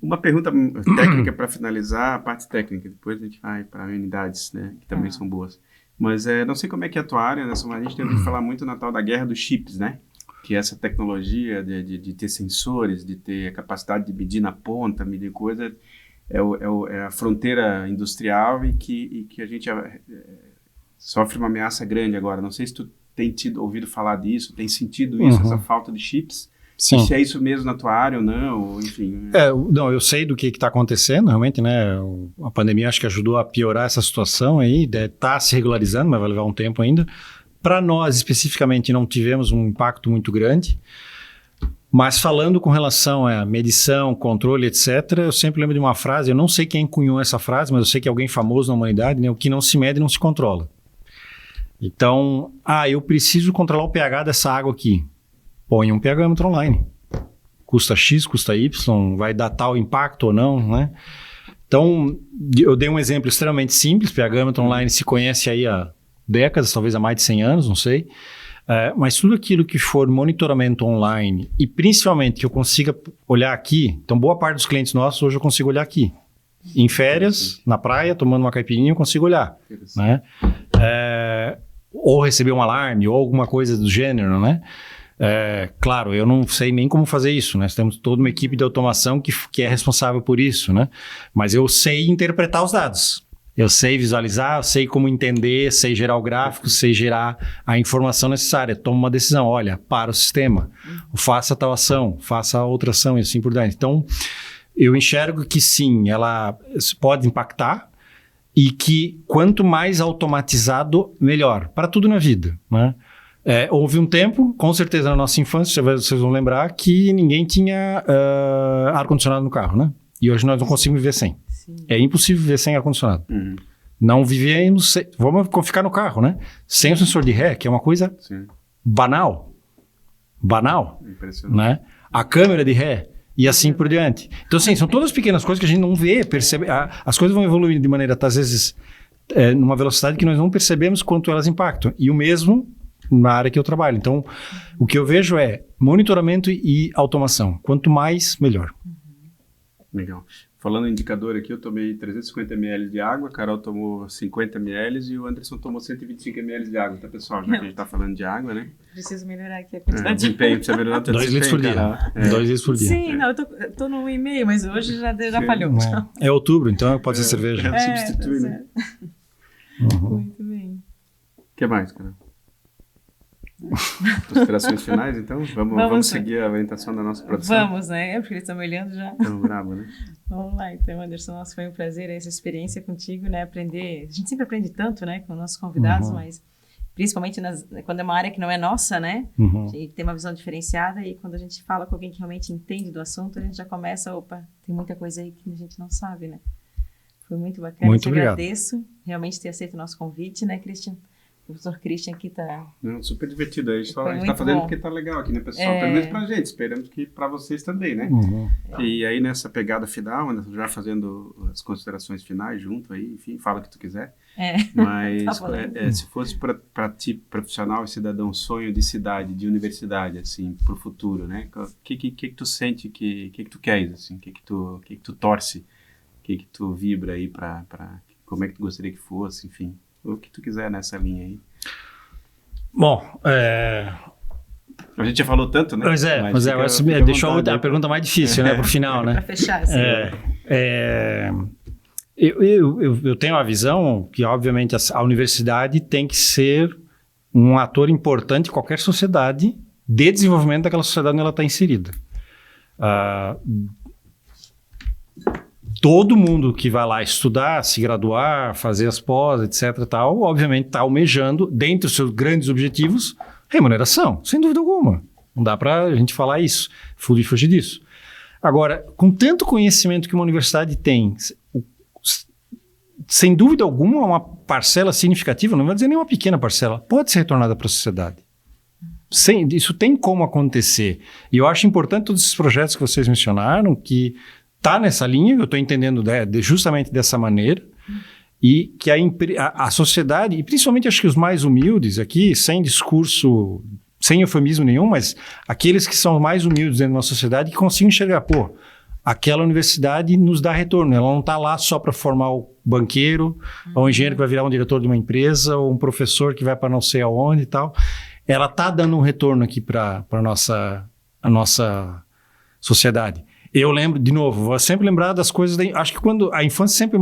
Uma pergunta técnica para finalizar, a parte técnica. Depois a gente vai para unidades, né? Que também são boas. Mas não sei como é que é a tua área, né? A gente tem ouvido falar muito na tal da guerra dos chips, né? Que é essa tecnologia de ter sensores, de ter a capacidade de medir na ponta, medir coisa, é a fronteira industrial e que a gente sofre uma ameaça grande agora. Não sei se tu tem ouvido falar disso, tem sentido isso, essa falta de chips. Sim. Se é isso mesmo na tua área ou não, ou, enfim. Não, eu sei do que está acontecendo, realmente, né? A pandemia acho que ajudou a piorar essa situação aí, está se regularizando, mas vai levar um tempo ainda. Para nós, especificamente, não tivemos um impacto muito grande, mas falando com relação a medição, controle, etc., eu sempre lembro de uma frase, eu não sei quem cunhou essa frase, mas eu sei que é alguém famoso na humanidade, né? O que não se mede não se controla. Então, eu preciso controlar o pH dessa água aqui. Põe um pHmetro online. Custa X, custa Y, vai dar tal impacto ou não, né? Então, eu dei um exemplo extremamente simples, pHmetro online se conhece aí há décadas, talvez há mais de 100 anos, não sei. Mas tudo aquilo que for monitoramento online e principalmente que eu consiga olhar aqui, então boa parte dos clientes nossos hoje eu consigo olhar aqui. Em férias, na praia, tomando uma caipirinha, eu consigo olhar, né? Ou receber um alarme ou alguma coisa do gênero, né? Claro, eu não sei nem como fazer isso, né? Nós temos toda uma equipe de automação que é responsável por isso, né? Mas eu sei interpretar os dados. Eu sei visualizar, eu sei como entender, sei gerar o gráfico, sei gerar a informação necessária. Tomo uma decisão, olha, para o sistema, faça tal ação, faça outra ação e assim por diante. Então, eu enxergo que sim, ela pode impactar e que quanto mais automatizado, melhor. Para tudo na vida, né? Houve um tempo, com certeza na nossa infância, vocês vão lembrar, que ninguém tinha ar-condicionado no carro, né? E hoje nós não conseguimos viver sem. Sim. É impossível viver sem ar-condicionado. Não vivemos sem... Vamos ficar no carro, né? Sem o sensor de ré, que é uma coisa banal. Banal. Né? A câmera de ré e assim por diante. Então, assim, são todas pequenas coisas que a gente não vê, percebe. As coisas vão evoluindo de maneira, às vezes, numa velocidade que nós não percebemos quanto elas impactam. E o mesmo na área que eu trabalho. Então, o que eu vejo é monitoramento e automação. Quanto mais, melhor. Legal. Falando em indicador aqui, eu tomei 350 ml de água, a Carol tomou 50 ml e o Anderson tomou 125 ml de água, tá, pessoal? Já que a gente está falando de água, né? Preciso melhorar aqui a quantidade. Desempenho, precisa melhorar o teu 2 litros por dia. 2 litros por dia. Sim, não, eu tô no 1,5, mas hoje já falhou. É outubro, então pode ser cerveja. Substitui, né? Muito bem. O que mais, Carol? Considerações finais, então? Vamos seguir a orientação da nossa produção? Vamos, né? Porque eles estão me olhando já. Estão bravo, né? Vamos lá, então, Anderson. Nossa, foi um prazer essa experiência contigo, né? Aprender. A gente sempre aprende tanto, né? Com nossos convidados, mas principalmente quando é uma área que não é nossa, né? A gente tem uma visão diferenciada e quando a gente fala com alguém que realmente entende do assunto, a gente já começa, tem muita coisa aí que a gente não sabe, né? Foi muito bacana. Muito obrigado. Agradeço realmente ter aceito o nosso convite, né, Christian? professor Christian que está... Não, super divertido. A gente Foi está muito fazendo bom. porque está legal aqui, né, pessoal? Pelo menos pra gente, esperamos que para vocês também, né? Uhum. E aí, nessa pegada final, né, já fazendo as considerações finais junto aí, enfim, fala o que tu quiser. Mas Tá bom. se fosse para ti, profissional e cidadão, um sonho de cidade, de universidade, assim, pro futuro, né? O que tu sente, que tu queres, assim? O que tu torce? O que tu vibra aí para como é que tu gostaria que fosse, enfim. O que tu quiser nessa linha aí. Bom, A gente já falou tanto, né? Pois é, fica deixou à vontade a aí. pergunta mais difícil, né, pro final, né? Para fechar, assim. Eu tenho a visão que, obviamente, a universidade tem que ser um ator importante em qualquer sociedade de desenvolvimento daquela sociedade onde ela está inserida. Todo mundo que vai lá estudar, se graduar, fazer as pós, etc. Tal, obviamente está almejando, dentre os seus grandes objetivos, remuneração, sem dúvida alguma. Não dá para a gente falar isso, fugir disso. Agora, com tanto conhecimento que uma universidade tem, sem dúvida alguma, uma parcela significativa, não vou dizer nem uma pequena parcela, pode ser retornada para a sociedade. Isso tem como acontecer. E eu acho importante todos esses projetos que vocês mencionaram, que está nessa linha, eu estou entendendo justamente dessa maneira, e que a sociedade, e principalmente acho que os mais humildes aqui, sem discurso, sem eufemismo nenhum, mas aqueles que são mais humildes dentro da nossa sociedade, que consigam enxergar, aquela universidade nos dá retorno, ela não está lá só para formar o banqueiro, ou o engenheiro que vai virar um diretor de uma empresa, ou um professor que vai para não sei aonde e tal. Ela está dando um retorno aqui para a nossa sociedade. Eu lembro, de novo, vou sempre lembrar das coisas, acho que quando a infância sempre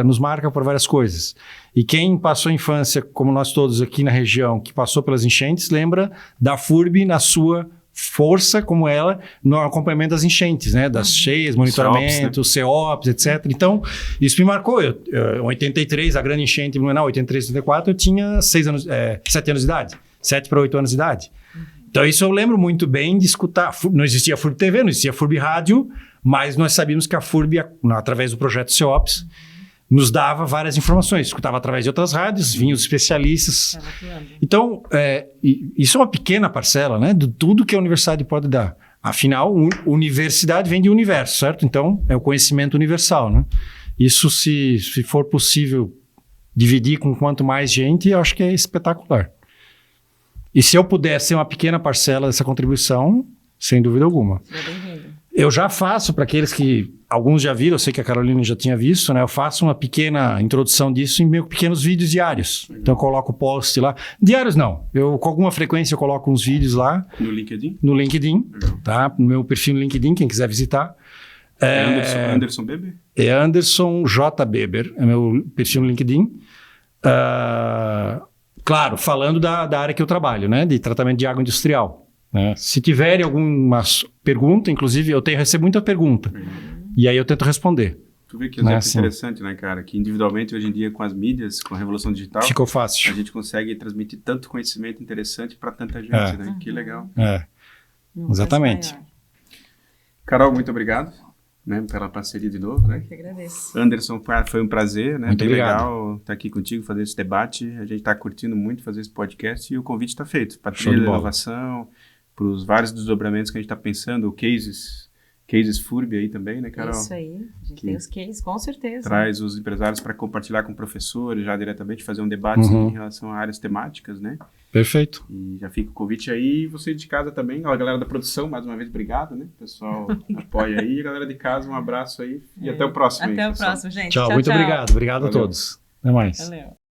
nos marca por várias coisas. E quem passou a infância, como nós todos aqui na região, que passou pelas enchentes, lembra da FURB na sua força, como ela, no acompanhamento das enchentes, né? Das cheias, monitoramento, CEOPS, etc. Então, isso me marcou. Em 83, a grande enchente em Blumenau, 83, 84, eu tinha 7 anos de idade, 7 para 8 anos de idade. Então, isso eu lembro muito bem de escutar. Não existia FURB TV, não existia FURB Rádio, mas nós sabíamos que a FURB, através do projeto CEOPS, nos dava várias informações. Escutava através de outras rádios, vinham os especialistas. Então, isso é uma pequena parcela, né, de tudo que a universidade pode dar. Afinal, universidade vem de universo, certo? Então, é o conhecimento universal, né? Isso, se for possível dividir com quanto mais gente, eu acho que é espetacular. E se eu puder ser uma pequena parcela dessa contribuição, sem dúvida alguma. Eu já faço, para aqueles que alguns já viram, eu sei que a Carolina já tinha visto, né? Eu faço uma pequena introdução disso em meus pequenos vídeos diários. Então eu coloco post lá. Diários não. Com alguma frequência eu coloco uns vídeos lá. No LinkedIn? No LinkedIn, tá? No meu perfil no LinkedIn, quem quiser visitar. Anderson Beber? É Anderson J. Beber, é meu perfil no LinkedIn. Claro, falando da área que eu trabalho, né? De tratamento de água industrial. Né? Se tiverem alguma pergunta, inclusive, eu recebo muita pergunta. E aí eu tento responder. Tu vê que é interessante, né, cara? Que individualmente, hoje em dia, com as mídias, com a revolução digital... Ficou fácil. A gente consegue transmitir tanto conhecimento interessante para tanta gente, né? Que legal. Exatamente. Carol, muito obrigado, né, pela parceria de novo, né? Eu que agradeço. Anderson, foi um prazer, né? Muito Bem obrigado. legal estar aqui contigo, fazer esse debate. A gente está curtindo muito fazer esse podcast e o convite está feito. Para trilha da inovação, para os vários desdobramentos que a gente está pensando, cases FURB aí também, né, Carol? Isso aí, a gente tem os cases, com certeza. Traz os empresários para compartilhar com professores, já diretamente fazer um debate em relação a áreas temáticas, né? Perfeito. E já fica o convite aí, você de casa também, a galera da produção, mais uma vez, obrigado, né? O pessoal apoia aí, a galera de casa, um abraço aí e até o próximo. Até aí, o próximo, gente. Tchau, muito obrigado. Obrigado a todos. Até mais. Valeu.